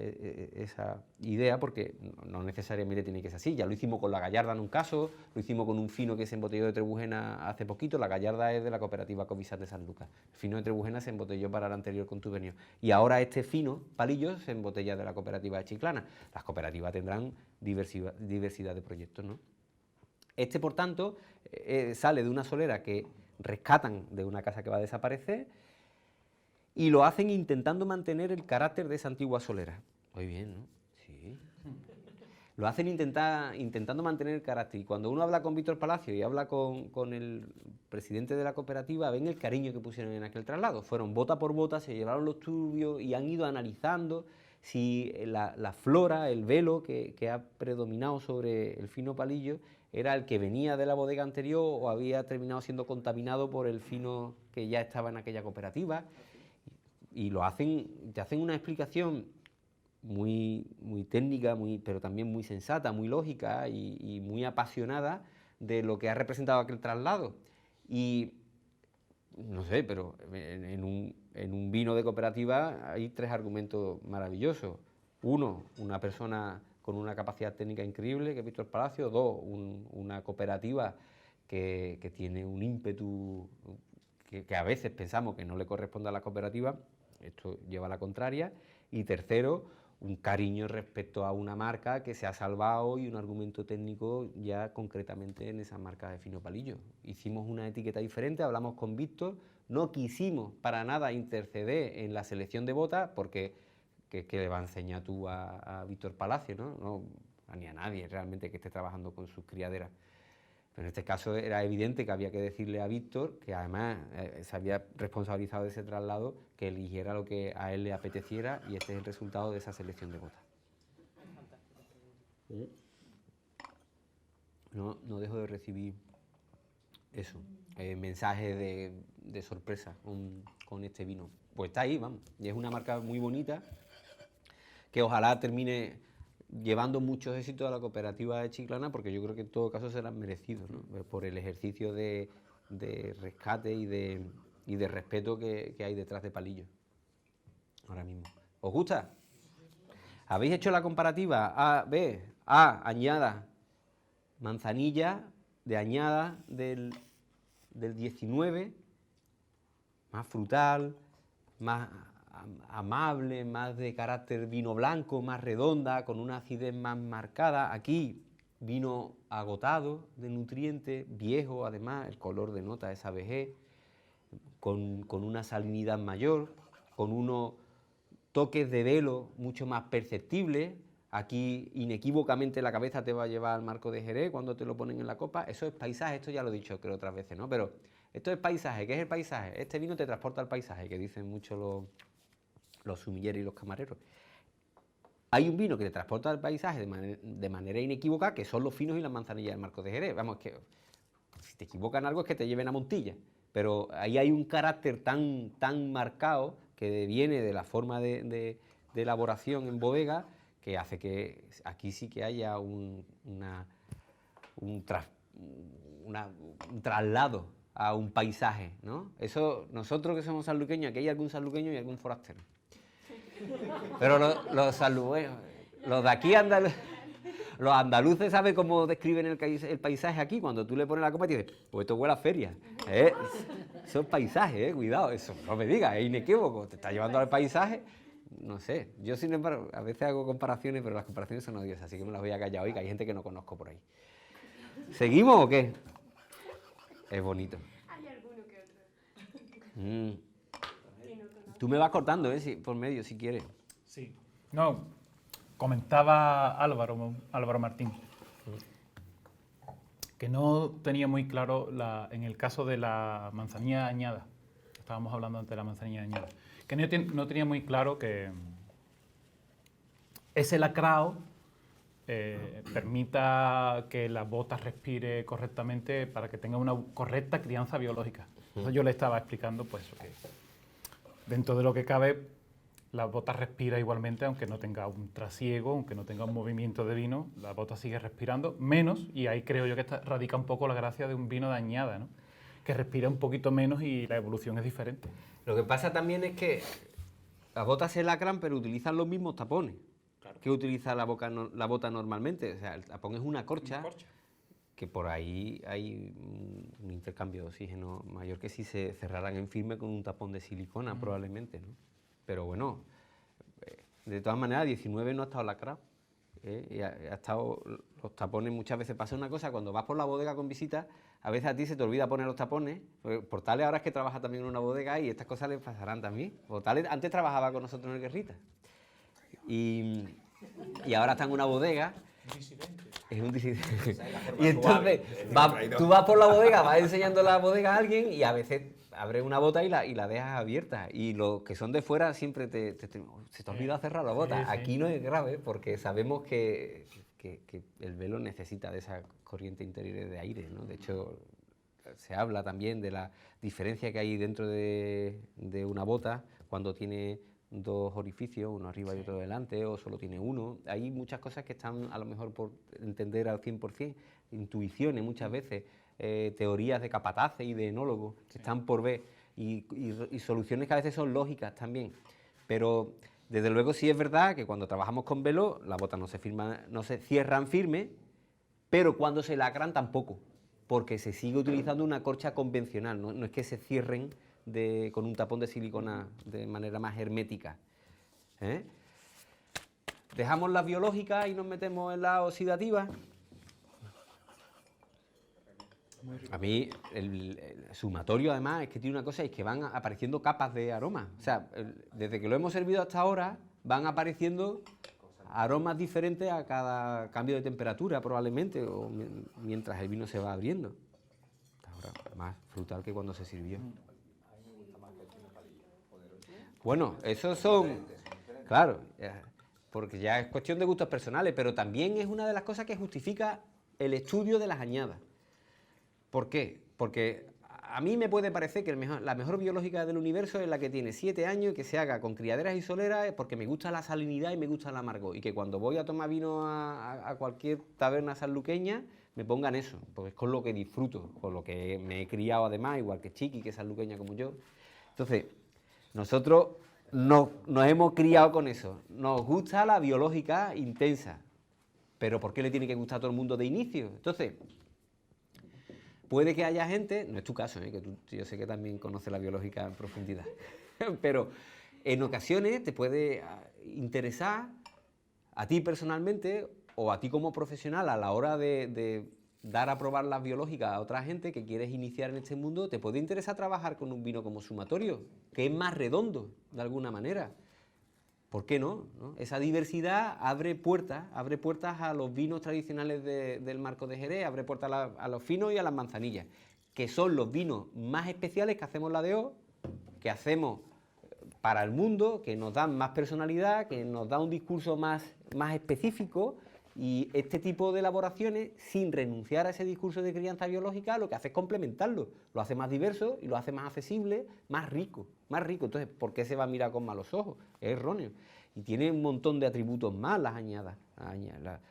idea, porque no necesariamente tiene que ser así. Ya lo hicimos con la Gallarda en un caso, lo hicimos con un fino que se embotelló de Trebujena hace poquito. La Gallarda es de la cooperativa Covisat de San Lucas. El fino de Trebujena se embotelló para el anterior contubernio. Y ahora este fino, Palillo, se embotella de la cooperativa de Chiclana. Las cooperativas tendrán diversidad de proyectos, ¿no? Este, por tanto, sale de una solera que rescatan de una casa que va a desaparecer, y lo hacen intentando mantener el carácter de esa antigua solera. Muy bien, ¿no? Sí. Lo hacen intentando mantener el carácter. Y cuando uno habla con Víctor Palacio y habla con el presidente de la cooperativa, ven el cariño que pusieron en aquel traslado. Fueron bota por bota, se llevaron los turbios y han ido analizando si la flora, el velo que ha predominado sobre el fino Palillo era el que venía de la bodega anterior o había terminado siendo contaminado por el fino que ya estaba en aquella cooperativa. Y te hacen una explicación muy técnica, pero también muy sensata, muy lógica y muy apasionada de lo que ha representado aquel traslado. Y no sé, pero en un vino de cooperativa hay tres argumentos maravillosos. Uno, una persona con una capacidad técnica increíble, que es Víctor Palacio. Dos, una cooperativa que tiene un ímpetu que que a veces pensamos que no le corresponde a la cooperativa, esto lleva a la contraria. Y tercero, un cariño respecto a una marca que se ha salvado y un argumento técnico ya concretamente en esa marca de Fino Palillo. Hicimos una etiqueta diferente, hablamos con Víctor, no quisimos para nada interceder en la selección de botas porque ¿qué le va a enseñar tú a Víctor Palacio, ¿no? No, ni a nadie realmente que esté trabajando con sus criaderas. Pero en este caso era evidente que había que decirle a Víctor, que además se había responsabilizado de ese traslado, que eligiera lo que a él le apeteciera, y este es el resultado de esa selección de botas. No dejo de recibir eso, mensajes de sorpresa con este vino. Pues está ahí, vamos, y es una marca muy bonita, que ojalá termine llevando muchos éxitos a la cooperativa de Chiclana, porque yo creo que en todo caso serán merecidos, ¿no? Por el ejercicio de rescate y de respeto que hay detrás de Palillo, ahora mismo. ¿Os gusta? ¿Habéis hecho la comparativa A-B? A, añada, manzanilla de añada del 19, más frutal, más amable, más de carácter vino blanco, más redonda, con una acidez más marcada. Aquí vino agotado de nutrientes, viejo además, el color denota esa vejez, con una salinidad mayor, con unos toques de velo mucho más perceptibles. Aquí inequívocamente la cabeza te va a llevar al marco de Jerez cuando te lo ponen en la copa. Eso es paisaje, esto ya lo he dicho creo otras veces, ¿no? Pero esto es paisaje. ¿Qué es el paisaje? Este vino te transporta al paisaje, que dicen mucho los sumilleros y los camareros. Hay un vino que te transporta al paisaje de manera inequívoca, que son los finos y las manzanillas del marco de Jerez. Vamos, que si te equivocan algo es que te lleven a Montilla, pero ahí hay un carácter tan marcado que viene de la forma de elaboración en bodega, que hace que aquí sí que haya un traslado a un paisaje, ¿no? Eso, nosotros que somos sanluqueños, aquí hay algún sanluqueño y algún forastero. Pero los de aquí, los andaluces saben cómo describen el paisaje aquí. Cuando tú le pones la copa y dices, pues esto huele a feria. Eso es paisaje, cuidado, eso no me digas, es inequívoco, te está llevando al paisaje. No sé, yo sin embargo a veces hago comparaciones, pero las comparaciones son odiosas, así que me las voy a callar hoy, que hay gente que no conozco por ahí. ¿Seguimos o qué? Es bonito. Hay alguno que otro. Que no conozco. Tú me vas cortando, por medio, si quieres. Sí. No, comentaba Álvaro Martín, que no tenía muy claro en el caso de la manzanilla añada. Estábamos hablando antes de la manzanilla añada. Que no tenía muy claro que ese lacrao permita que la bota respire correctamente para que tenga una correcta crianza biológica. Entonces yo le estaba explicando pues que dentro de lo que cabe la bota respira igualmente, aunque no tenga un trasiego, aunque no tenga un movimiento de vino, la bota sigue respirando menos, y ahí creo yo que radica un poco la gracia de un vino de añada, ¿no? Que respira un poquito menos y la evolución es diferente. Lo que pasa también es que las botas se lacran, pero utilizan los mismos tapones que utiliza la bota normalmente. O sea, el tapón es una corcha, que por ahí hay un intercambio de oxígeno mayor que si se cerraran en firme con un tapón de silicona, probablemente, ¿no? Pero bueno, de todas maneras, 19 no ha estado lacrado. Y ha estado, los tapones muchas veces pasa una cosa, cuando vas por la bodega con visitas, a veces a ti se te olvida poner los tapones. Portales ahora es que trabaja también en una bodega y estas cosas le pasarán también. Portales antes trabajaba con nosotros en el Guerrita y ahora está en una bodega. Es un disidente. Y entonces tú vas por la bodega, vas enseñando la bodega a alguien y a veces abres una bota y la dejas abierta. Y los que son de fuera siempre se te ha olvidado cerrar la bota. Sí, sí. Aquí no es grave porque sabemos que el velo necesita de esa corriente interior de aire, ¿no? De hecho, se habla también de la diferencia que hay dentro de una bota cuando tiene dos orificios, uno arriba y otro delante, o solo tiene uno. Hay muchas cosas que están a lo mejor por entender al 100%, intuiciones muchas veces, teorías de capataces y de enólogos que están por ver, y soluciones que a veces son lógicas también. Pero desde luego sí es verdad que cuando trabajamos con velo, las botas no se cierran firme, pero cuando se lacran tampoco, porque se sigue utilizando una corcha convencional, no es que se cierren con un tapón de silicona de manera más hermética. Dejamos las biológicas y nos metemos en la oxidativa. A mí el sumatorio además es que tiene una cosa, es que van apareciendo capas de aromas. O sea, desde que lo hemos servido hasta ahora van apareciendo aromas diferentes a cada cambio de temperatura probablemente, o mientras el vino se va abriendo. Ahora más frutal que cuando se sirvió. Bueno, esos son, claro, porque ya es cuestión de gustos personales, pero también es una de las cosas que justifica el estudio de las añadas. ¿Por qué? Porque a mí me puede parecer que la mejor biológica del universo es la que tiene 7 años y que se haga con criaderas y soleras porque me gusta la salinidad y me gusta el amargor. Y que cuando voy a tomar vino a cualquier taberna sanluqueña me pongan eso, porque es con lo que disfruto, con lo que me he criado además, igual que Chiqui, que es sanluqueña como yo. Entonces, nosotros nos hemos criado con eso. Nos gusta la biológica intensa. Pero ¿por qué le tiene que gustar a todo el mundo de inicio? Entonces, puede que haya gente, no es tu caso, que yo sé que también conoces la biológica en profundidad, pero en ocasiones te puede interesar a ti personalmente o a ti como profesional a la hora de dar a probar las biológicas a otra gente que quieres iniciar en este mundo, te puede interesar trabajar con un vino como sumatorio, que es más redondo de alguna manera. ¿Por qué no? Esa diversidad abre puertas a los vinos tradicionales del Marcos de Jerez, abre puertas a los finos y a las manzanillas, que son los vinos más especiales que hacemos la DO, que hacemos para el mundo, que nos dan más personalidad, que nos da un discurso más específico, y este tipo de elaboraciones, sin renunciar a ese discurso de crianza biológica, lo que hace es complementarlo, lo hace más diverso y lo hace más accesible, más rico. Entonces, ¿por qué se va a mirar con malos ojos? Es erróneo. Y tiene un montón de atributos más las añadas,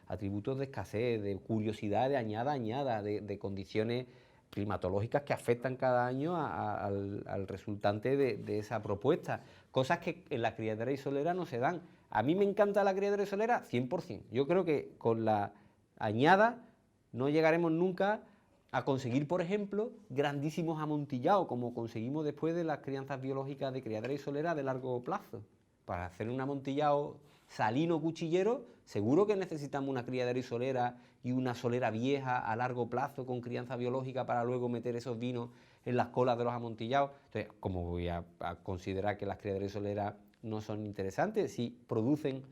atributos de escasez, de curiosidad, de añada, de condiciones climatológicas que afectan cada año al resultante de esa propuesta. Cosas que en la criadera y solera no se dan. A mí me encanta la criadera y solera 100%. Yo creo que con la añada no llegaremos nunca a conseguir, por ejemplo, grandísimos amontillados, como conseguimos después de las crianzas biológicas de criadera y solera de largo plazo. Para hacer un amontillado salino cuchillero, seguro que necesitamos una criadera y solera y una solera vieja a largo plazo con crianza biológica para luego meter esos vinos en las colas de los amontillados. Entonces, ¿cómo voy a considerar que las criaderas y soleras no son interesantes si producen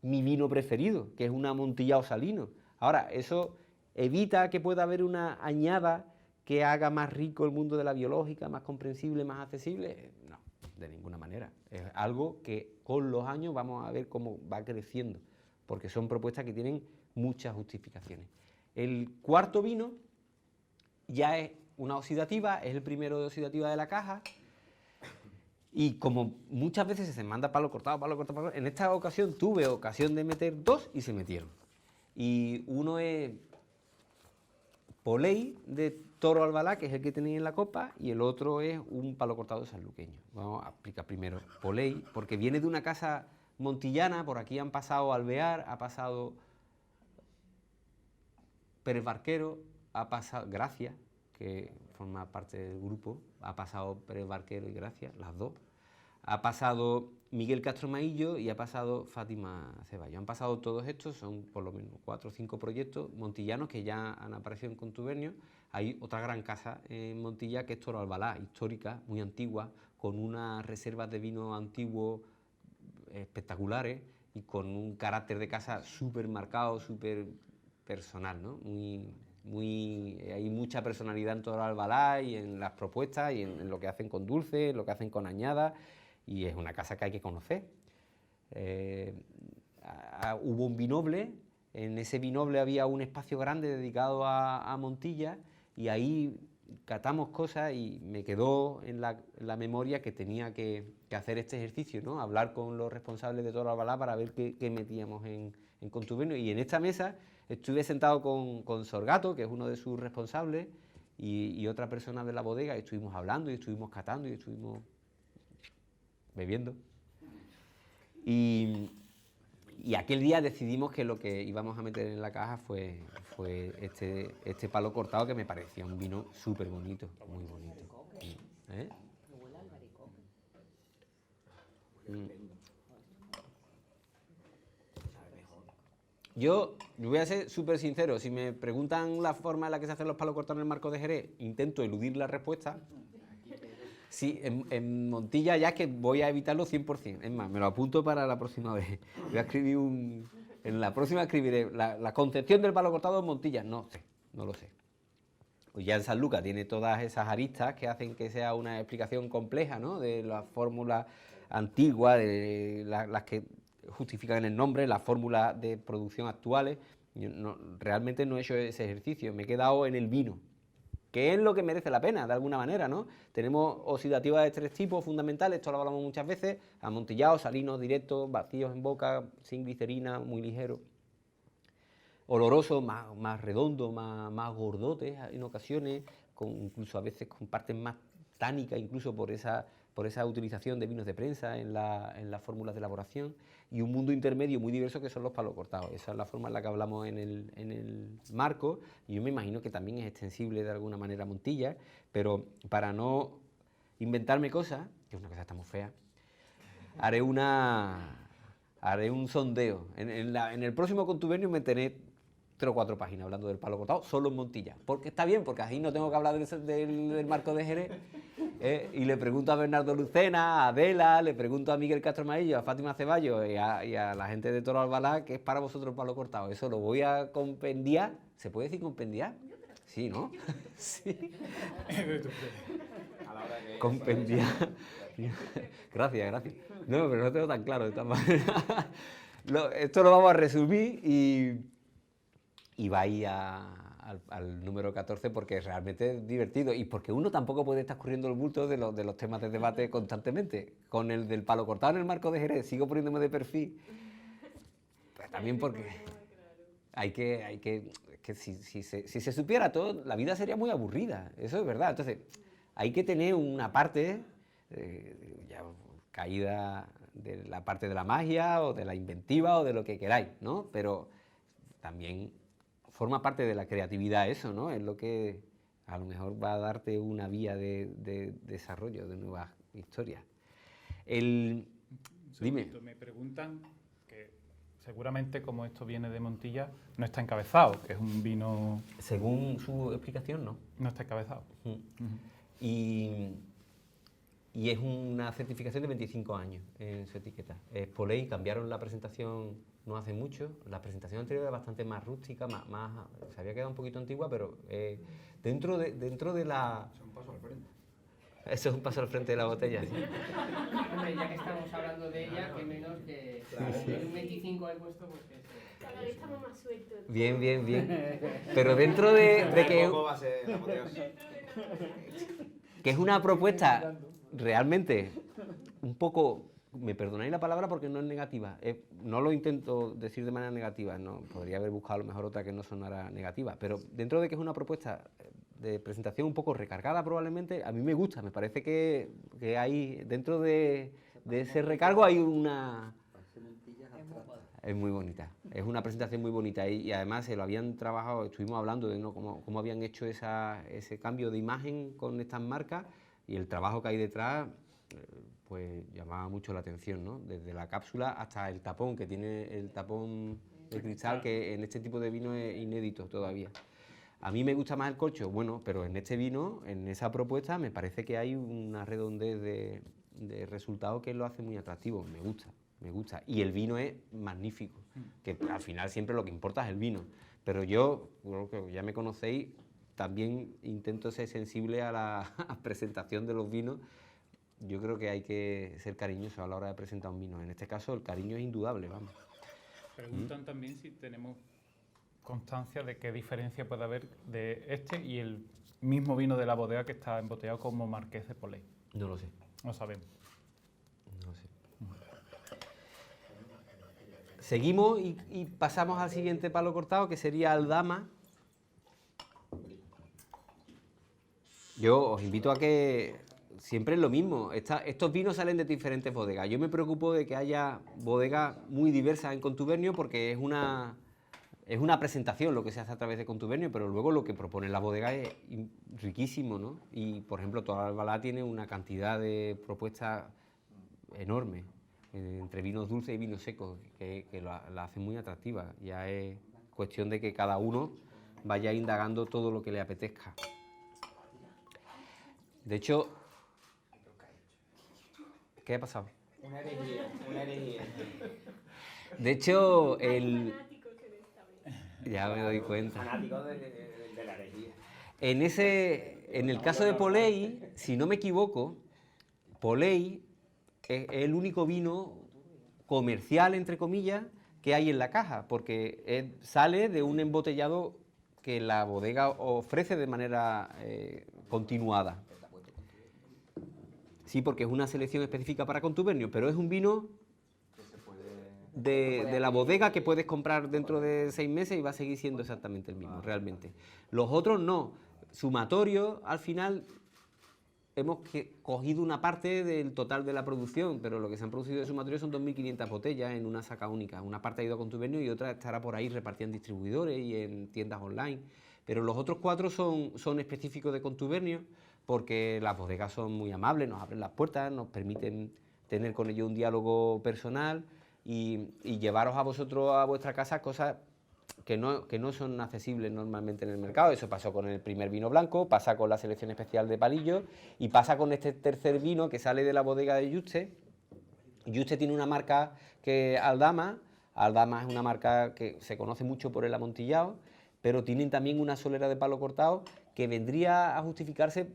mi vino preferido, que es un amontillado salino? Ahora, eso evita que pueda haber una añada que haga más rico el mundo de la biológica, más comprensible, más accesible. No, de ninguna manera. Es algo que con los años vamos a ver cómo va creciendo, porque son propuestas que tienen muchas justificaciones. El cuarto vino ya es una oxidativa, es el primero de oxidativa de la caja, y como muchas veces se manda palo cortado, en esta ocasión tuve ocasión de meter 2 y se metieron. Y uno es Poley de Toro Albalá, que es el que tenéis en la copa, y el otro es un palo cortado sanluqueño. Vamos a explicar primero Poley, porque viene de una casa montillana. Por aquí han pasado Alvear, ha pasado Pérez Barquero, ha pasado Gracia, que forma parte del grupo, ha pasado Pérez Barquero y Gracia, las dos. Ha pasado Miguel Castro Maillo y ha pasado Fátima Ceballos. Han pasado todos estos, son por lo menos 4 o 5 proyectos montillanos que ya han aparecido en contubernio. Hay otra gran casa en Montilla que es Toro Albalá, histórica, muy antigua, con unas reservas de vino antiguo espectaculares y con un carácter de casa súper marcado, súper personal, ¿no? Hay mucha personalidad en Toro Albalá y en las propuestas y en lo que hacen con dulce, en lo que hacen con añadas, y es una casa que hay que conocer. Hubo un vinoble, en ese vinoble había un espacio grande dedicado a Montilla, y ahí catamos cosas y me quedó en la memoria que tenía que hacer este ejercicio, ¿no? Hablar con los responsables de Toro Albalá para ver qué metíamos en contubernio. Y en esta mesa estuve sentado con Sorgato, que es uno de sus responsables, y otra persona de la bodega, y estuvimos hablando, y estuvimos catando, y estuvimos bebiendo. Y aquel día decidimos que lo que íbamos a meter en la caja fue este palo cortado, que me parecía un vino súper bonito, muy bonito. Yo voy a ser súper sincero, si me preguntan la forma en la que se hacen los palos cortados en el marco de Jerez, intento eludir la respuesta. Sí, en Montilla ya es que voy a evitarlo 100%. Es más, me lo apunto para la próxima vez. Voy a escribir en la próxima escribiré la concepción del palo cortado en Montilla. No sé, no lo sé. Pues ya en San Lucas tiene todas esas aristas que hacen que sea una explicación compleja, ¿no? De las fórmulas antiguas, de las que justifican el nombre, las fórmulas de producción actuales. Yo realmente no he hecho ese ejercicio, me he quedado en el vino, que es lo que merece la pena, de alguna manera, ¿no? Tenemos oxidativas de 3 tipos fundamentales, esto lo hablamos muchas veces: amontillados, salinos, directos, vacíos en boca, sin glicerina, muy ligeros. Olorosos, más redondos, más gordotes en ocasiones, incluso a veces con partes más tánicas, incluso por esa utilización de vinos de prensa en las fórmulas de elaboración, y un mundo intermedio muy diverso que son los palos cortados. Esa es la forma en la que hablamos en el marco, y yo me imagino que también es extensible de alguna manera a Montilla, pero para no inventarme cosas, que es una cosa que está muy fea, haré un sondeo. En el próximo contubernio me tenéis 3 o 4 páginas hablando del palo cortado, solo en Montilla. Porque está bien, porque así no tengo que hablar del marco de Jerez. Y le pregunto a Bernardo Lucena, a Adela, le pregunto a Miguel Castro Maillo, a Fátima Ceballos y a la gente de Toro Albalá, que es para vosotros el palo cortado. Eso lo voy a compendiar. ¿Se puede decir compendiar? Sí, ¿no? Sí. A la hora que... Compendiar. Gracias. No, pero no tengo tan claro de esta manera. Esto lo vamos a resumir y va ahí al número 14 porque realmente es divertido y porque uno tampoco puede estar corriendo el bulto de los temas de debate constantemente. Con el del palo cortado en el marco de Jerez sigo poniéndome de perfil, pues también porque hay que si se supiera todo, la vida sería muy aburrida, eso es verdad. Entonces hay que tener una parte ya caída de la parte de la magia o de la inventiva o de lo que queráis, ¿no? Pero también forma parte de la creatividad eso, ¿no? Es lo que a lo mejor va a darte una vía de desarrollo de nuevas historias. Dime. Me preguntan que seguramente, como esto viene de Montilla, no está encabezado, que es un vino... Según su explicación, no. No está encabezado. Y es una certificación de 25 años en su etiqueta. Es Poley, cambiaron la presentación no hace mucho. La presentación anterior era bastante más rústica, se había quedado un poquito antigua, pero dentro de la... Es un paso al frente. Eso es un paso al frente de la botella. ¿Sí? Hombre, ya que estamos hablando de ella, que menos que un 25 he puesto, pues que Cada vez estamos más sueltos. Bien. Pero dentro de que... Tampoco va a ser la apoteosis. que es una propuesta realmente un poco, me perdonáis la palabra porque no es negativa, no lo intento decir de manera negativa, no podría haber buscado a lo mejor otra que no sonara negativa, pero dentro de que es una propuesta de presentación un poco recargada probablemente, a mí me gusta, me parece que hay, dentro de ese recargo hay una... Es muy bonita, es una presentación muy bonita y además se lo habían trabajado, estuvimos hablando de cómo habían hecho ese cambio de imagen con estas marcas y el trabajo que hay detrás, pues llamaba mucho la atención, ¿no? Desde la cápsula hasta el tapón, que tiene el tapón de cristal, que en este tipo de vino es inédito todavía. A mí me gusta más el corcho, bueno, pero en este vino, en esa propuesta, me parece que hay una redondez de resultado que lo hace muy atractivo, me gusta. Y el vino es magnífico, que al final siempre lo que importa es el vino. Pero yo, creo que ya me conocéis, también intento ser sensible a la presentación de los vinos. Yo creo que hay que ser cariñoso a la hora de presentar un vino. En este caso, el cariño es indudable, vamos. Preguntan también si tenemos constancia de qué diferencia puede haber de este y el mismo vino de la bodega que está embotellado como Marqués de Poley. No lo sé. No sabemos. No sé. Seguimos y pasamos al siguiente palo cortado, que sería Aldama. Yo os invito a que siempre es lo mismo. Estos vinos salen de diferentes bodegas. Yo me preocupo de que haya bodegas muy diversas en contubernio porque es una presentación lo que se hace a través de contubernio, pero luego lo que propone la bodega es riquísimo, ¿no? Y, por ejemplo, Toro Albalá tiene una cantidad de propuestas enorme. entre vinos dulces y vinos secos, que la hacen muy atractiva. Ya es cuestión de que cada uno vaya indagando todo lo que le apetezca. De hecho, ¿qué ha pasado? Una herejía, una herejía. De hecho, Hay fanáticos en esta mesa. ya me doy cuenta. Fanático de la herejía. En el caso de Polei, si no me equivoco, Polei es el único vino comercial, entre comillas, que hay en la caja, porque sale de un embotellado que la bodega ofrece de manera continuada. Sí, porque es una selección específica para contubernio, pero es un vino de la bodega que puedes comprar dentro de 6 meses y va a seguir siendo exactamente el mismo, realmente. Los otros no. Sumatorio, al final, hemos cogido una parte del total de la producción, pero lo que se han producido de sumatorio son 2.500 botellas en una saca única. Una parte ha ido a contubernio y otra estará por ahí repartida en distribuidores y en tiendas online. Pero los otros 4 son específicos de contubernio, porque las bodegas son muy amables, nos abren las puertas, nos permiten tener con ellos un diálogo personal y llevaros a vosotros a vuestra casa cosas que no son accesibles normalmente en el mercado. Eso pasó con el primer vino blanco, pasa con la selección especial de Palillo y pasa con este tercer vino que sale de la bodega de Juste. Juste tiene una marca que Aldama es una marca que se conoce mucho por el amontillado, pero tienen también una solera de palo cortado que vendría a justificarse,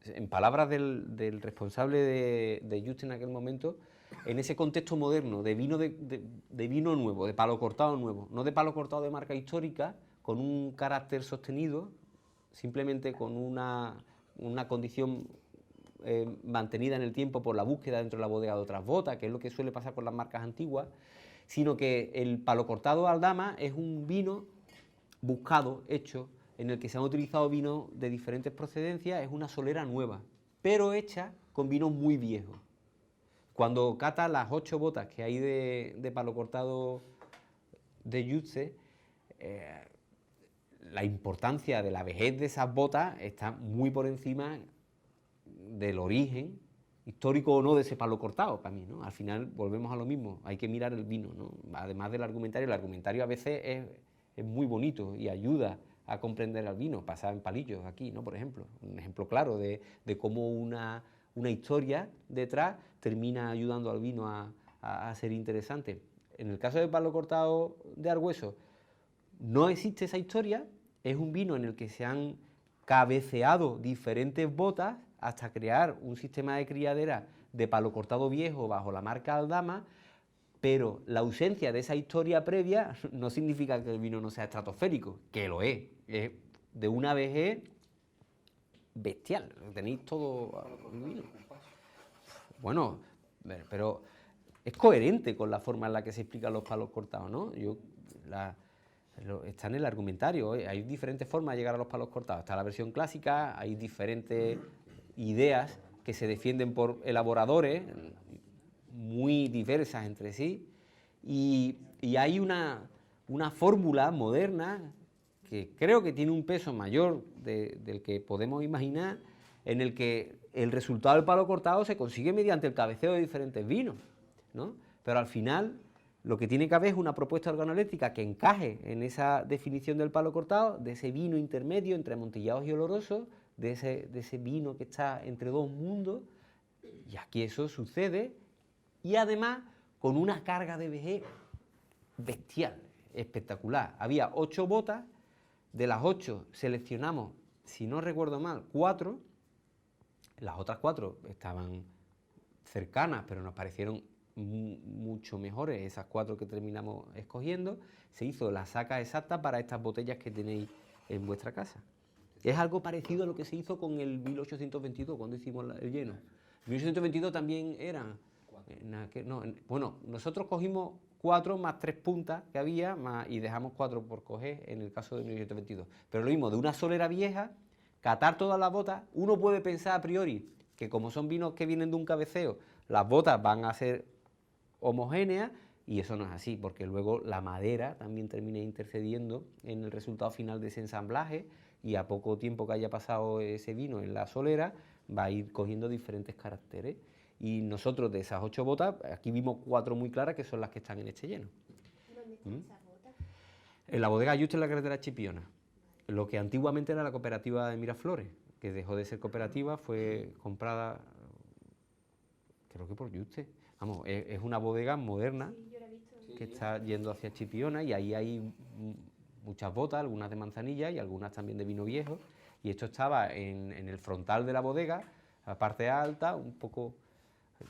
en palabras del responsable de Juste en aquel momento, en ese contexto moderno de vino de vino nuevo, de palo cortado nuevo, no de palo cortado de marca histórica, con un carácter sostenido, simplemente con una condición mantenida en el tiempo por la búsqueda dentro de la bodega de otras botas, que es lo que suele pasar con las marcas antiguas, sino que el palo cortado Aldama es un vino buscado, hecho, en el que se han utilizado vinos de diferentes procedencias, es una solera nueva, pero hecha con vinos muy viejos. Cuando cata las 8 botas que hay de palo cortado de Juste, la importancia de la vejez de esas botas está muy por encima del origen, histórico o no, de ese palo cortado para mí, ¿no? Al final volvemos a lo mismo, hay que mirar el vino, ¿no? Además del argumentario, el argumentario a veces es muy bonito y ayuda a comprender al vino, pasa en Palillos aquí, ¿no? Por ejemplo, un ejemplo claro de cómo una historia detrás termina ayudando al vino a ser interesante. En el caso del palo cortado de Argüeso, no existe esa historia, es un vino en el que se han cabeceado diferentes botas hasta crear un sistema de criadera de palo cortado viejo bajo la marca Aldama, pero la ausencia de esa historia previa no significa que el vino no sea estratosférico, que lo es de una vejez bestial, tenéis todo el vino. Bueno, pero es coherente con la forma en la que se explican los palos cortados, ¿no? Está en el argumentario, hay diferentes formas de llegar a los palos cortados. Está la versión clásica, hay diferentes ideas que se defienden por elaboradores muy diversas entre sí, y hay una fórmula moderna que creo que tiene un peso mayor del que podemos imaginar, en el que el resultado del palo cortado se consigue mediante el cabeceo de diferentes vinos, ¿no? Pero al final lo que tiene que haber es una propuesta organoléctrica que encaje en esa definición del palo cortado, de ese vino intermedio entre amontillados y olorosos, de ese vino que está entre dos mundos, y aquí eso sucede, y además con una carga de vejez bestial, espectacular. Había 8 botas, de las 8 seleccionamos, si no recuerdo mal, 4, las otras 4 estaban cercanas, pero nos parecieron mucho mejores, esas 4 que terminamos escogiendo. Se hizo la saca exacta para estas botellas que tenéis en vuestra casa. Es algo parecido a lo que se hizo con el 1822, cuando hicimos el lleno. El 1822 también era... bueno, nosotros cogimos 4 más 3 puntas que había y dejamos 4 por coger en el caso de 1822. Pero lo mismo, de una solera vieja, catar todas las botas, uno puede pensar a priori que como son vinos que vienen de un cabeceo, las botas van a ser homogéneas, y eso no es así, porque luego la madera también termina intercediendo en el resultado final de ese ensamblaje, y a poco tiempo que haya pasado ese vino en la solera va a ir cogiendo diferentes caracteres. Y nosotros de esas 8 botas, aquí vimos 4 muy claras que son las que están en este lleno. ¿Dónde están esas botas? En la bodega Yuste en la carretera Chipiona, lo que antiguamente era la cooperativa de Miraflores, que dejó de ser cooperativa, fue comprada, creo que por Yuste. Vamos, es una bodega moderna Sí, yo la he visto. que está yendo hacia Chipiona y ahí hay muchas botas, algunas de manzanilla y algunas también de vino viejo. Y esto estaba en el frontal de la bodega, la parte alta,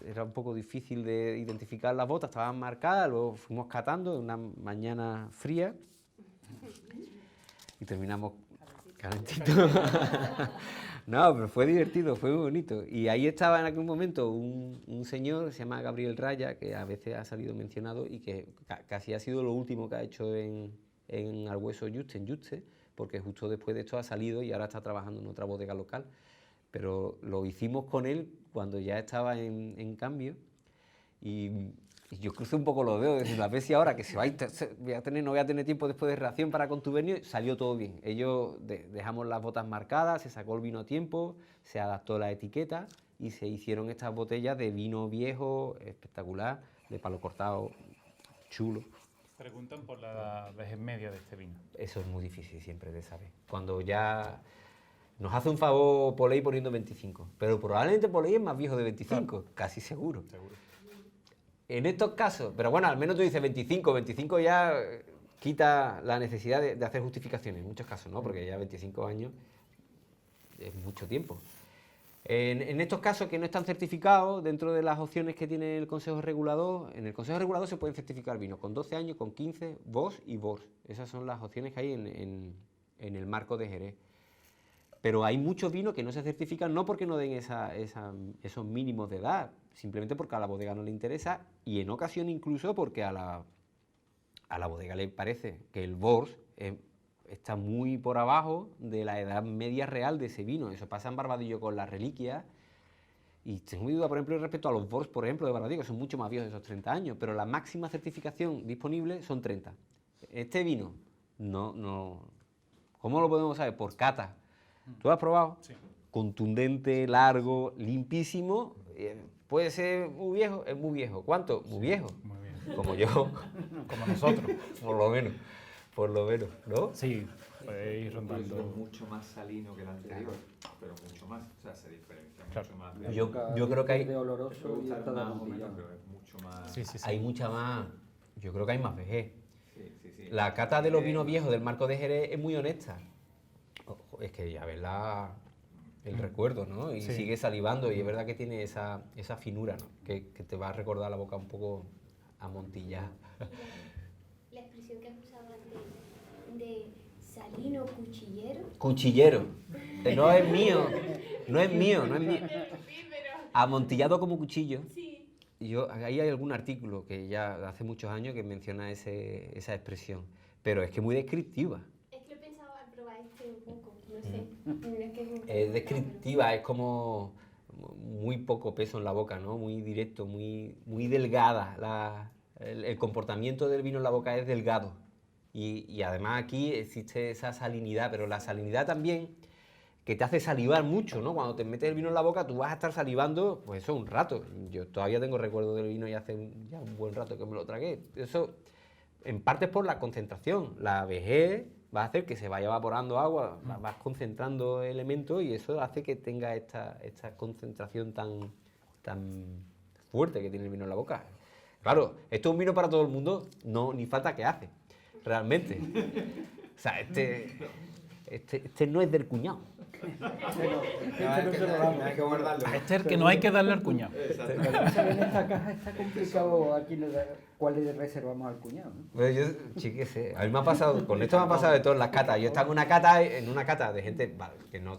era un poco difícil de identificar las botas, estaban marcadas, luego fuimos catando en una mañana fría y terminamos calentito. No, pero fue divertido, fue muy bonito. Y ahí estaba en aquel momento un señor que se llama Gabriel Raya, que a veces ha salido mencionado y que casi ha sido lo último que ha hecho en Arbueso Yuste, en Yuste, porque justo después de esto ha salido y ahora está trabajando en otra bodega local. Pero lo hicimos con él cuando ya estaba en cambio y yo crucé un poco los dedos, a ver si ahora que no voy a tener tiempo después de reacción para contubernio, salió todo bien. Ellos dejamos las botas marcadas, se sacó el vino a tiempo, se adaptó la etiqueta y se hicieron estas botellas de vino viejo, espectacular, de palo cortado, chulo. Preguntan por la vejez media de este vino. Eso es muy difícil siempre de saber. Cuando ya nos hace un favor Poley poniendo 25, pero probablemente Poley es más viejo de 25, claro. Casi seguro. En estos casos, pero bueno, al menos tú dices 25 ya quita la necesidad de hacer justificaciones, en muchos casos, ¿no? Porque ya 25 años es mucho tiempo. En estos casos que no están certificados, dentro de las opciones que tiene el Consejo Regulador, en el Consejo Regulador se pueden certificar vinos con 12 años, con 15, VOS y BORS. Esas son las opciones que hay en el marco de Jerez. Pero hay muchos vinos que no se certifican no porque no den esos mínimos de edad, simplemente porque a la bodega no le interesa y en ocasión incluso porque a la bodega le parece que el BORS está muy por abajo de la edad media real de ese vino. Eso pasa en Barbadillo con las reliquias. Y tengo mi duda, por ejemplo, respecto a los BORS, por ejemplo, de Barbadillo, que son mucho más viejos de esos 30 años, pero la máxima certificación disponible son 30. Este vino, no. ¿Cómo lo podemos saber? Por cata. ¿Tú lo has probado? Sí. Contundente, largo, limpísimo. Puede ser muy viejo, es muy viejo. ¿Cuánto? Muy viejo. Muy bien. Como yo. Como nosotros. Por lo menos, ¿no? Sí, puede ir rondando. Es mucho más salino que el anterior, pero mucho más, o sea, se diferencia mucho más. Yo creo que hay... de oloroso y está de más o amontillado. menos, pero es mucho más... Sí. Hay mucha más... Yo creo que hay más vejez. Sí. La cata de los vinos viejos del Marco de Jerez es muy honesta. Ojo, es que ya ves el recuerdo, ¿no? Y Sí. sigue salivando y es verdad que tiene esa finura, ¿no? Que te va a recordar la boca un poco amontillada. La expresión que has usado antes de salino cuchillero. Cuchillero. No es mío. Amontillado como cuchillo. Sí. Ahí hay algún artículo que ya hace muchos años que menciona esa expresión. Pero es que es muy descriptiva. Es que lo he pensado al probar este un poco, no sé. Es que Es descriptiva, es como muy poco peso en la boca, ¿no? Muy directo, muy delgada. El comportamiento del vino en la boca es delgado. Y además aquí existe esa salinidad, pero la salinidad también que te hace salivar mucho, ¿no? Cuando te metes el vino en la boca, tú vas a estar salivando, pues eso, un rato. Yo todavía tengo recuerdo del vino y hace ya un buen rato que me lo tragué. Eso, en parte es por la concentración. La vejez va a hacer que se vaya evaporando agua, vas concentrando elementos y eso hace que tenga esta concentración tan fuerte que tiene el vino en la boca. Claro, esto es un vino para todo el mundo, no, ni falta que hace, realmente. O sea, este no es del cuñado. Hay que guardarlo. Este es el que no hay que darle al cuñado. En esta caja está complicado aquí cuál le reservamos al cuñado, ¿no? Pues yo, sí que sé, a mí me ha pasado, con esto me ha pasado de todas las catas. Yo estaba en una cata de gente que no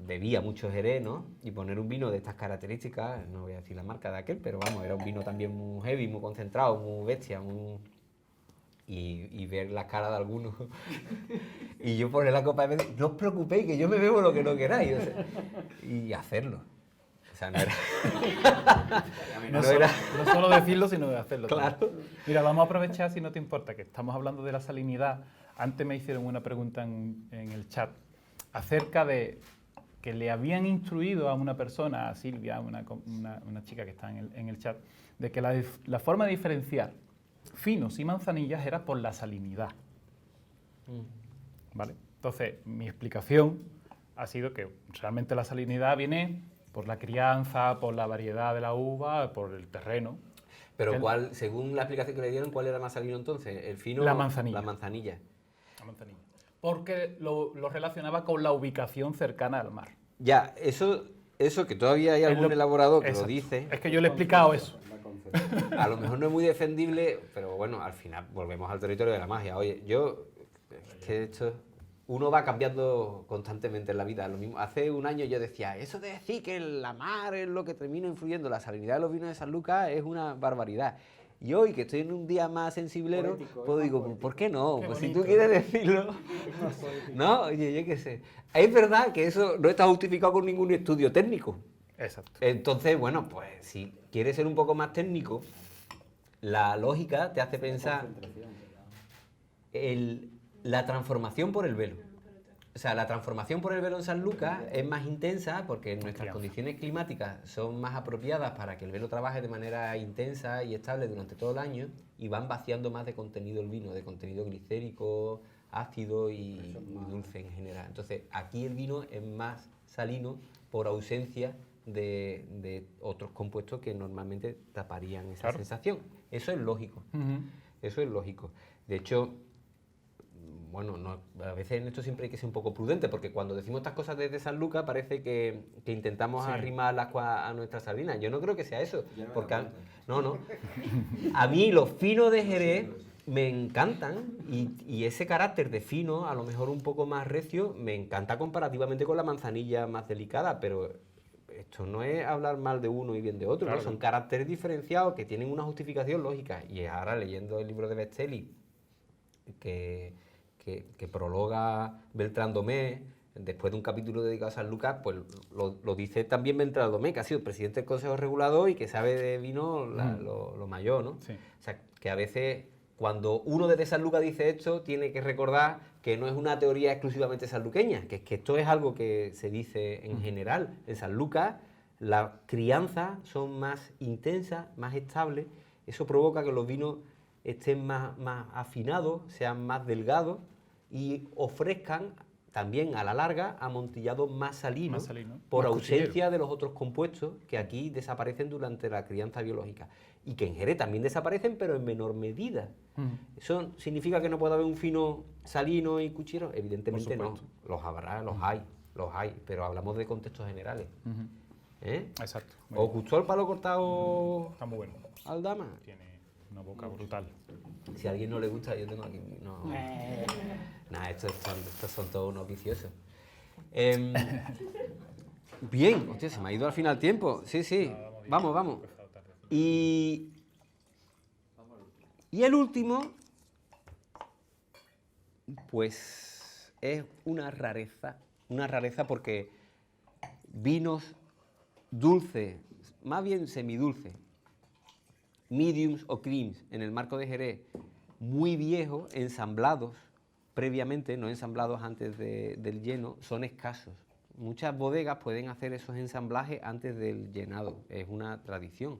bebía mucho Jerez, ¿no? Y poner un vino de estas características, no voy a decir la marca de aquel, pero vamos, era un vino también muy heavy, muy concentrado, muy bestia, y ver la cara de algunos. Y yo poner la copa de medio, no os preocupéis, que yo me bebo lo que no queráis. O sea, y hacerlo. O sea, no era... No solo decirlo, sino de hacerlo. Claro. Mira, vamos a aprovechar, si no te importa, que estamos hablando de la salinidad. Antes me hicieron una pregunta en el chat acerca de que le habían instruido a una persona, a Silvia, una chica que está en el chat, de que la forma de diferenciar finos y manzanillas era por la salinidad. ¿Vale? Entonces, mi explicación ha sido que realmente la salinidad viene por la crianza, por la variedad de la uva, por el terreno. Pero según la explicación que le dieron, ¿cuál era más salino entonces? ¿El fino? La manzanilla. La manzanilla. La manzanilla. Porque lo relacionaba con la ubicación cercana al mar. Ya, eso que todavía hay algún elaborador que lo dice, Es que yo le he explicado eso. a lo mejor no es muy defendible, pero bueno, al final volvemos al territorio de la magia. Oye, es que uno va cambiando constantemente en la vida. Lo mismo, hace un año yo decía, eso de decir que la mar es lo que termina influyendo, la salinidad de los vinos de San Lucas es una barbaridad. Y hoy, que estoy en un día más sensiblero, Poético, pues digo, poético. ¿por qué no? Qué Pues si bonito. tú quieres decirlo. No, oye, yo qué sé. Es verdad que eso no está justificado con ningún estudio técnico. Exacto. Entonces, bueno, pues si quieres ser un poco más técnico, la lógica te hace pensar la transformación por el velo. O sea, la transformación por el velo en San Lucas es más intensa porque nuestras condiciones climáticas son más apropiadas para que el velo trabaje de manera intensa y estable durante todo el año y van vaciando más de contenido el vino, de contenido glicérico, ácido y dulce en general. Entonces, aquí el vino es más salino por ausencia de otros compuestos que normalmente taparían esa sensación. Eso es lógico. Eso es lógico. De hecho, bueno, a veces en esto siempre hay que ser un poco prudente, porque cuando decimos estas cosas desde San Lucas parece que intentamos arrimar las cosas a nuestras sardinas. Yo no creo que sea eso. Porque no. A mí los finos de Jerez me encantan y ese carácter de fino, a lo mejor un poco más recio, me encanta comparativamente con la manzanilla más delicada, pero esto no es hablar mal de uno y bien de otro, Claro. ¿no? Son caracteres diferenciados que tienen una justificación lógica. Y ahora leyendo el libro de Bestelli, que prologa Beltrán Domé, después de un capítulo dedicado a San Lucas, pues lo dice también Beltrán Domé, que ha sido presidente del Consejo Regulador y que sabe de vino lo mayor, ¿no? Sí. O sea, que a veces cuando uno desde San Lucas dice esto, tiene que recordar que no es una teoría exclusivamente sanluqueña, que es que esto es algo que se dice en general. En San Lucas las crianzas son más intensas, más estables, eso provoca que los vinos estén más afinados, sean más delgados y ofrezcan también a la larga amontillados más salinos por más ausencia cuchillero. de los otros compuestos que aquí desaparecen durante la crianza biológica y que en Jerez también desaparecen pero en menor medida. ¿Eso significa que no puede haber un fino salino y cuchillero? Evidentemente no, los habrá, los hay, pero hablamos de contextos generales. ¿Eh? Exacto. ¿Os gustó el palo cortado Está muy bueno. al dama? Tiene una boca brutal. Si a alguien no le gusta, yo tengo aquí... No. Nah, estos son todos unos viciosos. Bien, hostia, se me ha ido al final el tiempo. Sí. Vamos. Y el último, pues es una rareza porque vinos dulces, más bien semidulces, mediums o creams en el marco de Jerez, muy viejos, ensamblados previamente, no ensamblados antes del lleno, son escasos. Muchas bodegas pueden hacer esos ensamblajes antes del llenado, es una tradición.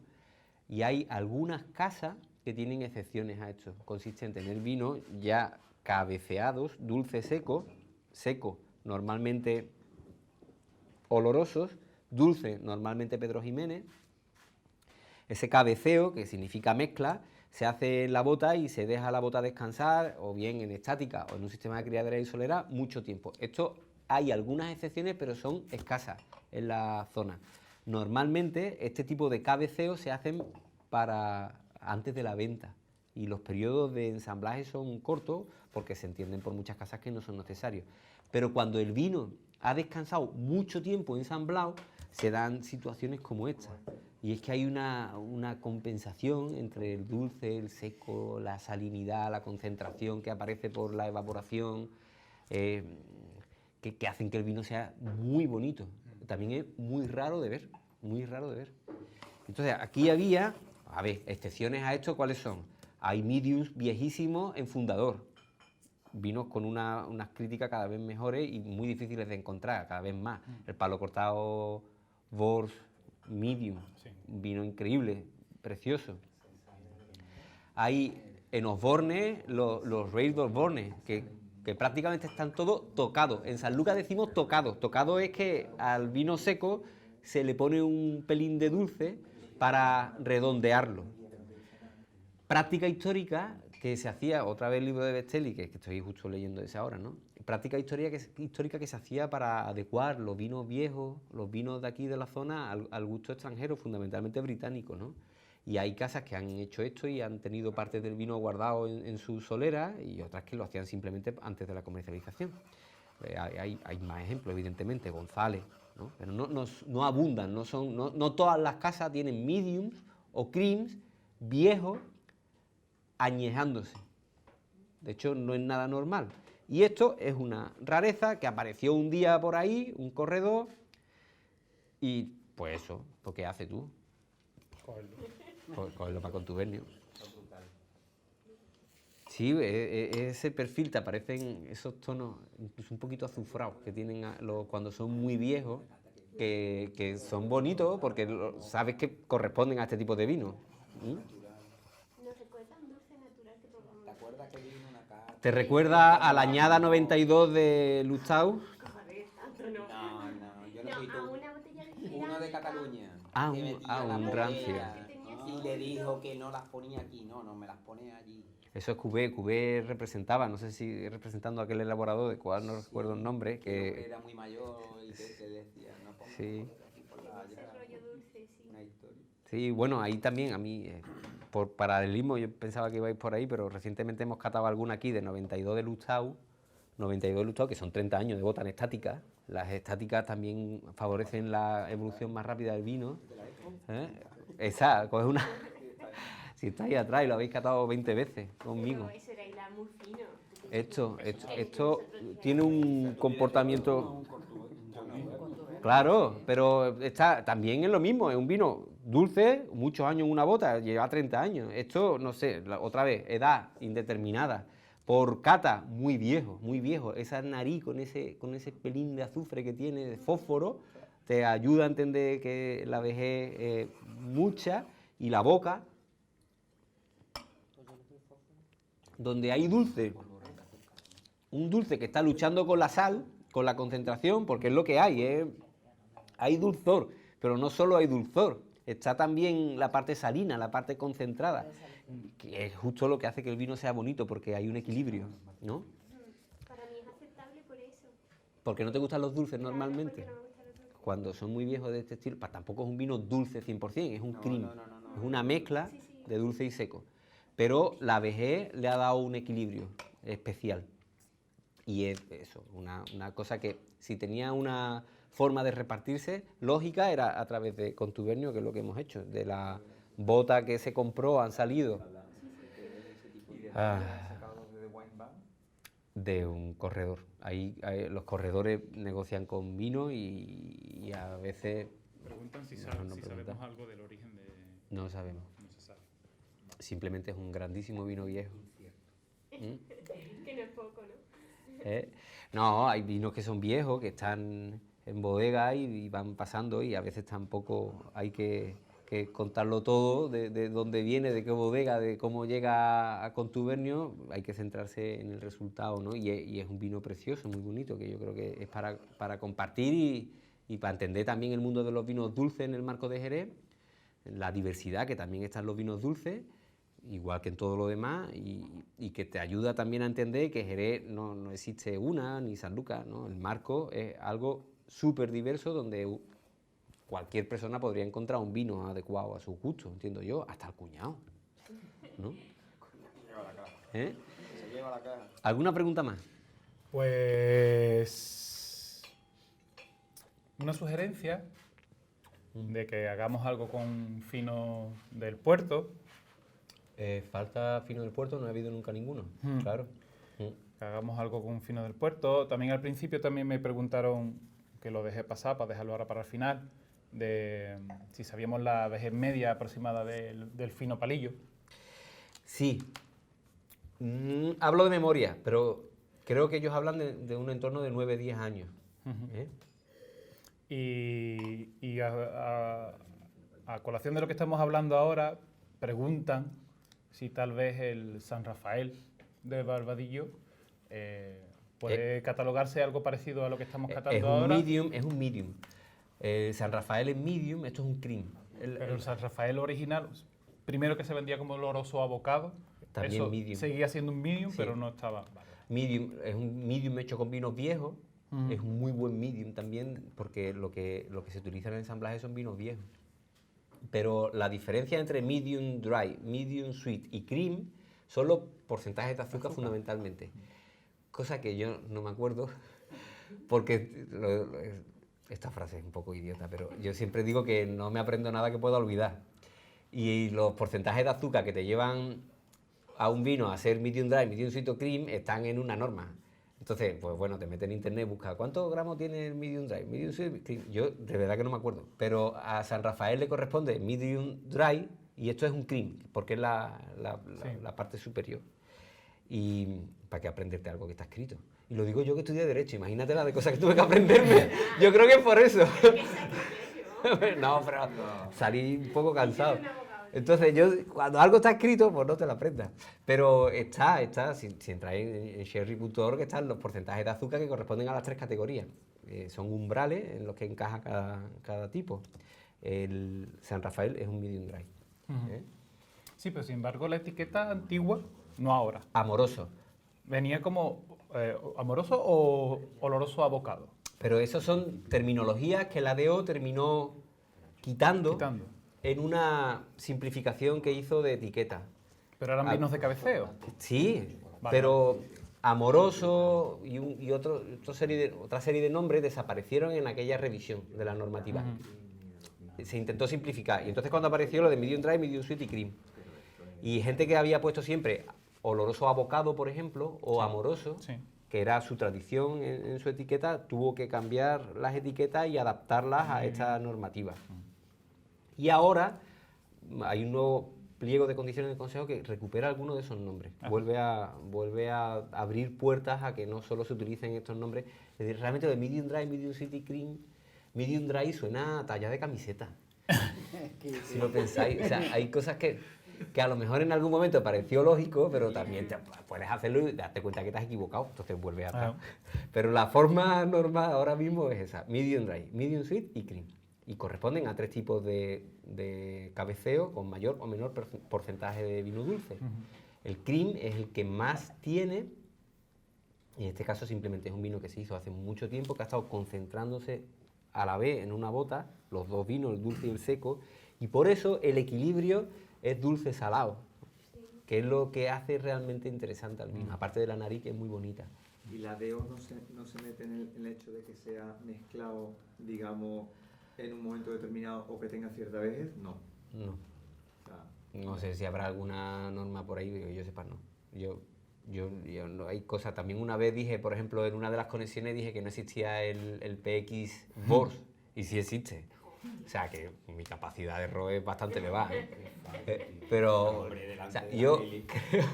Y hay algunas casas que tienen excepciones a esto. Consiste en tener vinos ya cabeceados, dulce seco, normalmente olorosos, dulce, normalmente Pedro Jiménez. Ese cabeceo, que significa mezcla, se hace en la bota y se deja la bota descansar, o bien en estática o en un sistema de criadera y solera, mucho tiempo. Esto hay algunas excepciones, pero son escasas en la zona. Normalmente este tipo de cabeceos se hacen antes de la venta y los periodos de ensamblaje son cortos porque se entienden por muchas casas que no son necesarios. Pero cuando el vino ha descansado mucho tiempo ensamblado, se dan situaciones como esta. Y es que hay una compensación entre el dulce, el seco, la salinidad, la concentración que aparece por la evaporación, que hacen que el vino sea muy bonito. También es muy raro de ver. Entonces, aquí había, excepciones a esto, ¿cuáles son? Hay mediums viejísimos en fundador, vinos con unas críticas cada vez mejores y muy difíciles de encontrar, cada vez más. El palo cortado Bors Medium, Sí. un vino increíble, precioso. Hay en Osborne los Reyes de Osborne, que prácticamente están todos tocados. En San Lucas decimos tocados. Tocado es que al vino seco se le pone un pelín de dulce para redondearlo. Práctica histórica que se hacía, otra vez el libro de Bestelli, que estoy justo leyendo ese ahora, ¿no? Práctica histórica que se hacía para adecuar los vinos viejos, los vinos de aquí de la zona, al gusto extranjero, fundamentalmente británico, ¿no? Y hay casas que han hecho esto y han tenido parte del vino guardado en su solera y otras que lo hacían simplemente antes de la comercialización. Hay más ejemplos, evidentemente, González, ¿no? Pero no abundan, no todas las casas tienen mediums o creams viejos añejándose. De hecho, no es nada normal. Y esto es una rareza que apareció un día por ahí, un corredor, y pues eso, ¿pues qué haces tú? Pues cogerlo para contubernio. Sí, ese perfil te aparecen esos tonos, incluso un poquito azufrados, que tienen cuando son muy viejos, que son bonitos porque sabes que corresponden a este tipo de vino. Nos recuerda un dulce natural que probamos. ¿Te acuerdas que vino una carta? ¿Te recuerda a la añada 92 de Lustau? No, yo no fui A tú. una botella de Uno de cerámica. Cataluña. Ah, que un- metía ah, la un botella, rancio. Y le dijo que no las ponía aquí. No, me las pone allí. Eso es Cubé. Cubé representaba, no sé si representando a aquel elaborador, de cual no recuerdo el nombre, Que que era muy mayor y que decía, no pongas sí. cosas aquí por la Ese allá. rollo dulce, sí. Una historia. Sí, bueno, ahí también a mí, por paralelismo, yo pensaba que ibais por ahí, pero recientemente hemos catado alguna aquí de 92 de Lustau, que son 30 años de bota en estática. Las estáticas también favorecen la evolución más rápida del vino. ¿Eh? Esa, coges una... Si estáis atrás y lo habéis catado 20 veces conmigo. Pero eso era hilar muy fino. Esto tiene un comportamiento... Claro, pero está también es lo mismo, es un vino dulce, muchos años en una bota, lleva 30 años. Esto, no sé, otra vez, edad indeterminada. Por cata, muy viejo. Esa nariz con ese pelín de azufre que tiene, de fósforo, te ayuda a entender que la vejez es mucha, y la boca, donde hay dulce, un dulce que está luchando con la sal, con la concentración, porque es lo que hay, hay dulzor, pero no solo hay dulzor, está también la parte salina, la parte concentrada, que es justo lo que hace que el vino sea bonito, porque hay un equilibrio, ¿no? Para mí es aceptable por eso. Porque no te gustan los dulces normalmente. Claro, porque no me gustan los dulces. Cuando son muy viejos de este estilo, tampoco es un vino dulce 100%, es un cream, no. es una mezcla Sí, sí. de dulce y seco. Pero la vejez le ha dado un equilibrio especial. Y es eso, una cosa que si tenía una forma de repartirse lógica era a través de contubernio, que es lo que hemos hecho. De la bota que se compró han salido ¿Y de Ah. dónde han sacado los de Wine Bar? de un corredor. Ahí los corredores negocian con vino y a veces Preguntan si, No, sabe- no si preguntan. sabemos algo del origen de... no sabemos. No se sabe. Simplemente es un grandísimo vino viejo. ¿Mm? Que no es poco, ¿no? No, hay vinos que son viejos, que están en bodega y van pasando y a veces tampoco hay que contarlo todo, de dónde viene, de qué bodega, de cómo llega a contubernio, hay que centrarse en el resultado, ¿no? Y es un vino precioso, muy bonito, que yo creo que es para compartir y para entender también el mundo de los vinos dulces en el marco de Jerez, la diversidad que también está en los vinos dulces, igual que en todo lo demás, y que te ayuda también a entender que Jerez no existe una, ni San Lucas, ¿no? El marco es algo súper diverso donde cualquier persona podría encontrar un vino adecuado a su gusto, entiendo yo, hasta el cuñado, ¿no? ¿Eh? Se lleva la caja. ¿Alguna pregunta más? Pues una sugerencia de que hagamos algo con fino del puerto, Falta fino del puerto, no ha habido nunca ninguno, Mm. claro. que hagamos algo con fino del puerto. También al principio también me preguntaron, que lo dejé pasar para dejarlo ahora para el final, de si sabíamos la vejez media aproximada del fino palillo. Sí. Hablo de memoria, pero Creo que ellos hablan de un entorno de 9-10 años. Ujú. ¿eh? Y a colación de lo que estamos hablando ahora, preguntan si tal vez el San Rafael de Barbadillo puede catalogarse algo parecido a lo que estamos Es catando un ahora. medium, es un medium. San Rafael es medium, esto es un cream. Pero el San Rafael original, primero que se vendía como oloroso abocado, También eso medium. seguía siendo un medium, Sí. pero no estaba... Vale. Medium, es un medium hecho con vinos viejos, Mm. es un muy buen medium también, porque lo que se utiliza en el ensamblaje son vinos viejos. Pero la diferencia entre medium dry, medium sweet y cream son los porcentajes de azúcar fundamentalmente. Cosa que yo no me acuerdo, porque esta frase es un poco idiota, pero yo siempre digo que no me aprendo nada que pueda olvidar. Y los porcentajes de azúcar que te llevan a un vino a ser medium dry, medium sweet o cream están en una norma. Entonces, pues bueno, te metes en internet, busca ¿cuántos gramos tiene el medium dry, medium sweet, cream? Yo de verdad que no me acuerdo, pero a San Rafael le corresponde medium dry y esto es un cream, porque es la parte superior. Y para que aprenderte algo que está escrito. Y lo digo yo que estudié Derecho, imagínate la de cosas que tuve que aprenderme. Yo creo que es por eso. No, pero salí un poco cansado. Entonces, cuando algo está escrito, pues no te lo aprendas. Pero si entráis en sherry.org, están los porcentajes de azúcar que corresponden a las 3 categorías. Son umbrales en los que encaja cada tipo. El San Rafael es un medium dry. Ujú. ¿eh? Sí, pero sin embargo la etiqueta antigua, no ahora, Amoroso. venía como amoroso o oloroso abocado. Pero eso son terminologías que la DO terminó quitando en una simplificación que hizo de etiqueta. Pero eran vinos de cabeceo. Sí, Vale. pero amoroso y otra serie de nombres desaparecieron en aquella revisión de la normativa. Se intentó simplificar. Y entonces cuando apareció lo de medium dry, medium sweet y cream. Y gente que había puesto siempre oloroso abocado, por ejemplo, o amoroso, Sí. que era su tradición en su etiqueta, tuvo que cambiar las etiquetas y adaptarlas a esta normativa. Y ahora hay un nuevo pliego de condiciones del Consejo que recupera algunos de esos nombres. Vuelve a abrir puertas a que no solo se utilicen estos nombres. Es decir, realmente lo de medium dry, medium sweet y cream, medium dry suena a talla de camiseta. Si lo pensáis, o sea, hay cosas que a lo mejor en algún momento pareció lógico, pero también puedes hacerlo y darte cuenta que te has equivocado, entonces vuelve a atrás. Pero la forma normal ahora mismo es esa, medium dry, medium sweet y cream. Y corresponden a 3 tipos de cabeceo con mayor o menor porcentaje de vino dulce. El cream es el que más tiene, y en este caso simplemente es un vino que se hizo hace mucho tiempo, que ha estado concentrándose a la vez en una bota, los dos vinos, el dulce y el seco, y por eso el equilibrio es dulce-salado, que es lo que hace realmente interesante al vino, aparte de la nariz que es muy bonita. ¿Y la DO no se mete en el hecho de que sea mezclado, digamos, en un momento determinado o que tenga cierta vejez? No. No. O sea, No sé si habrá alguna norma por ahí, que yo sepa, no. Yo no, hay cosas, también una vez dije, por ejemplo, en una de las conexiones dije que no existía el PX Bors, y sí existe. O sea, que mi capacidad de error es bastante elevada, ¿eh? Pero, o sea, yo creo...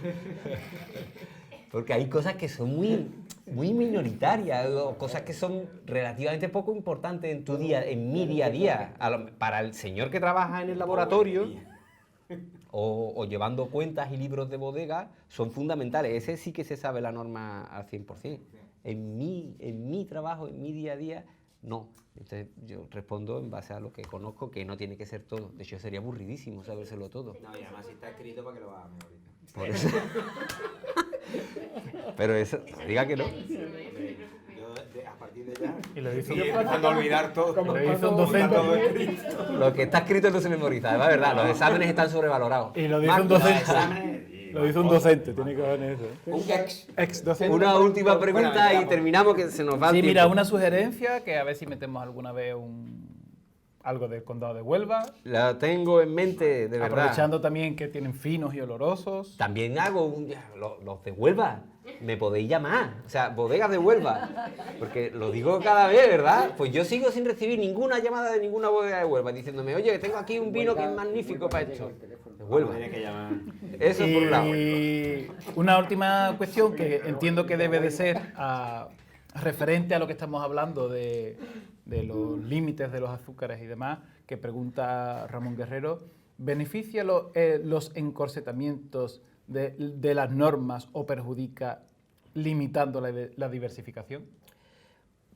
Porque hay cosas que son muy minoritarias, o cosas que son relativamente poco importantes en tu día, en mi día a día. Para el señor que trabaja en el laboratorio o llevando cuentas y libros de bodega, son fundamentales. Ese sí que se sabe la norma al 100%. En mi trabajo, en mi día a día, no. Entonces yo respondo en base a lo que conozco, que no tiene que ser todo. De hecho, sería aburridísimo sabérselo todo. No, y además si está escrito para que lo haga mejor. Por eso. Pero eso, diga que no. Yo, a partir de ya, Y lo hizo, estoy empezando a olvidar todo. lo hizo un docente. Lo que está escrito no se memoriza, es verdad. Los exámenes están sobrevalorados. Y lo dice un Los docente. exámenes, Lo hizo un docente, tiene que ver en eso. un Ex docente. Una última pregunta Bueno, y terminamos, que se nos va el Sí, tiempo. mira, una sugerencia, que a ver si metemos alguna vez algo del condado de Huelva. La tengo en mente, de verdad. Aprovechando también que tienen finos y olorosos. También hago los de Huelva. Me podéis llamar. O sea, bodegas de Huelva. Porque lo digo cada vez, ¿verdad? Pues yo sigo sin recibir ninguna llamada de ninguna bodega de Huelva diciéndome, oye, que tengo aquí un vino que es magnífico para esto. de Huelva. Tiene que llamar. Eso por un lado. Y una última cuestión que entiendo que debe de ser referente a lo que estamos hablando de los límites de los azúcares y demás, que pregunta Ramón Guerrero, ¿beneficia los encorsetamientos de las normas o perjudica limitando la diversificación?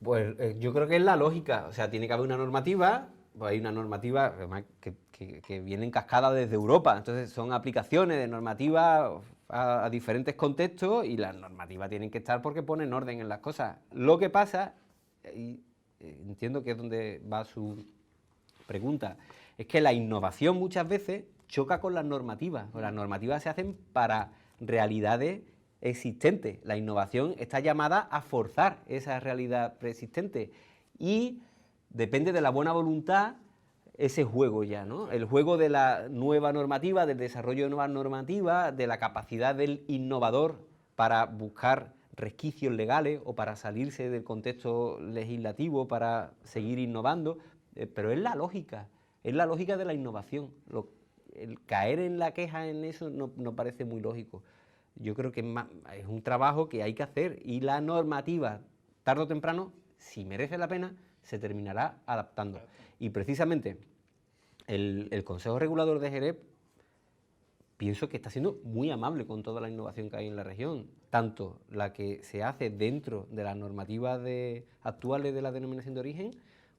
Pues yo creo que es la lógica, o sea, tiene que haber una normativa, pues hay una normativa además, que viene en cascada desde Europa, entonces son aplicaciones de normativa a diferentes contextos y las normativas tienen que estar porque ponen orden en las cosas. Lo que pasa, y entiendo que es donde va su pregunta, es que la innovación muchas veces choca con las normativas, o las normativas se hacen para realidades existente. La innovación está llamada a forzar esa realidad preexistente y depende de la buena voluntad ese juego ya, ¿no? El juego de la nueva normativa, del desarrollo de nuevas normativas, de la capacidad del innovador para buscar resquicios legales o para salirse del contexto legislativo, para seguir innovando, pero es la lógica de la innovación. El caer en la queja en eso no parece muy lógico. Yo creo que es un trabajo que hay que hacer y la normativa, tarde o temprano, si merece la pena, se terminará adaptando. Y precisamente el Consejo Regulador de Jerez pienso que está siendo muy amable con toda la innovación que hay en la región, tanto la que se hace dentro de las normativas actuales de la denominación de origen,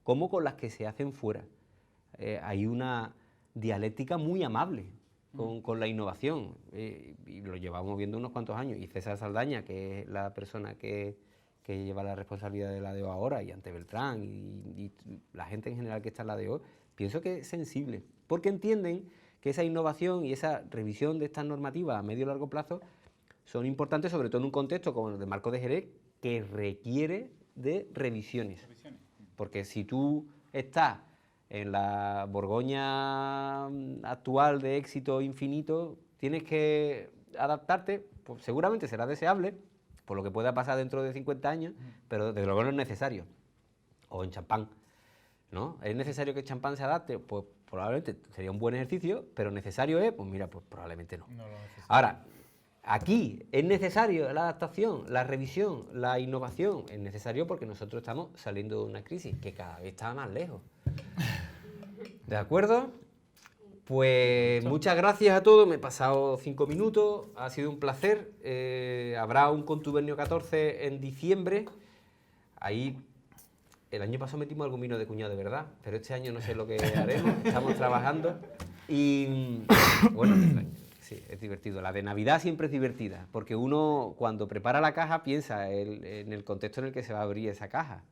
como con las que se hacen fuera. Hay una dialéctica muy amable con la innovación, y lo llevamos viendo unos cuantos años, y César Saldaña, que es la persona que lleva la responsabilidad de la DO ahora, y Ante Beltrán, y la gente en general que está en la DO, pienso que es sensible, porque entienden que esa innovación y esa revisión de estas normativas a medio y largo plazo son importantes, sobre todo en un contexto como el del Marco de Jerez, que requiere de revisiones. Porque si tú estás en la Borgoña actual de éxito infinito, tienes que adaptarte, pues seguramente será deseable, por lo que pueda pasar dentro de 50 años, pero desde luego no es necesario. O en champán, ¿no? ¿Es necesario que el champán se adapte? Pues probablemente sería un buen ejercicio, pero necesario es, pues mira, pues probablemente no. Ahora, aquí es necesario la adaptación, la revisión, la innovación, es necesario porque nosotros estamos saliendo de una crisis que cada vez está más lejos. ¿De acuerdo? Pues muchas gracias a todos, me he pasado 5 minutos, ha sido un placer. Habrá un Contubernio 14 en diciembre. Ahí, el año pasado metimos algún vino de cuñado de verdad, pero este año no sé lo que haremos, estamos trabajando. Y bueno, sí, es divertido. La de Navidad siempre es divertida, porque uno cuando prepara la caja piensa en el contexto en el que se va a abrir esa caja.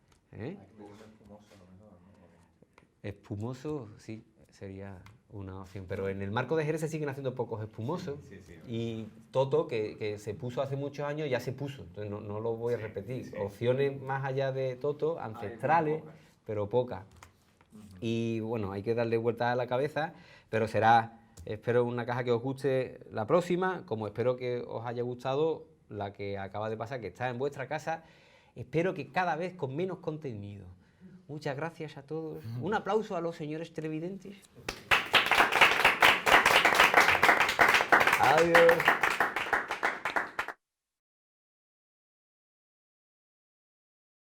Espumoso, sí, sería una opción, pero en el Marco de Jerez se siguen haciendo pocos espumosos, y Toto, que se puso hace muchos años, ya se puso, entonces no lo voy a repetir. Opciones más allá de Toto, ancestrales, pero pocas. Y bueno, hay que darle vueltas a la cabeza, pero será, espero, una caja que os guste la próxima, como espero que os haya gustado la que acaba de pasar, que está en vuestra casa. Espero que cada vez con menos contenido. Muchas gracias a todos. Un aplauso a los señores televidentes. Adiós.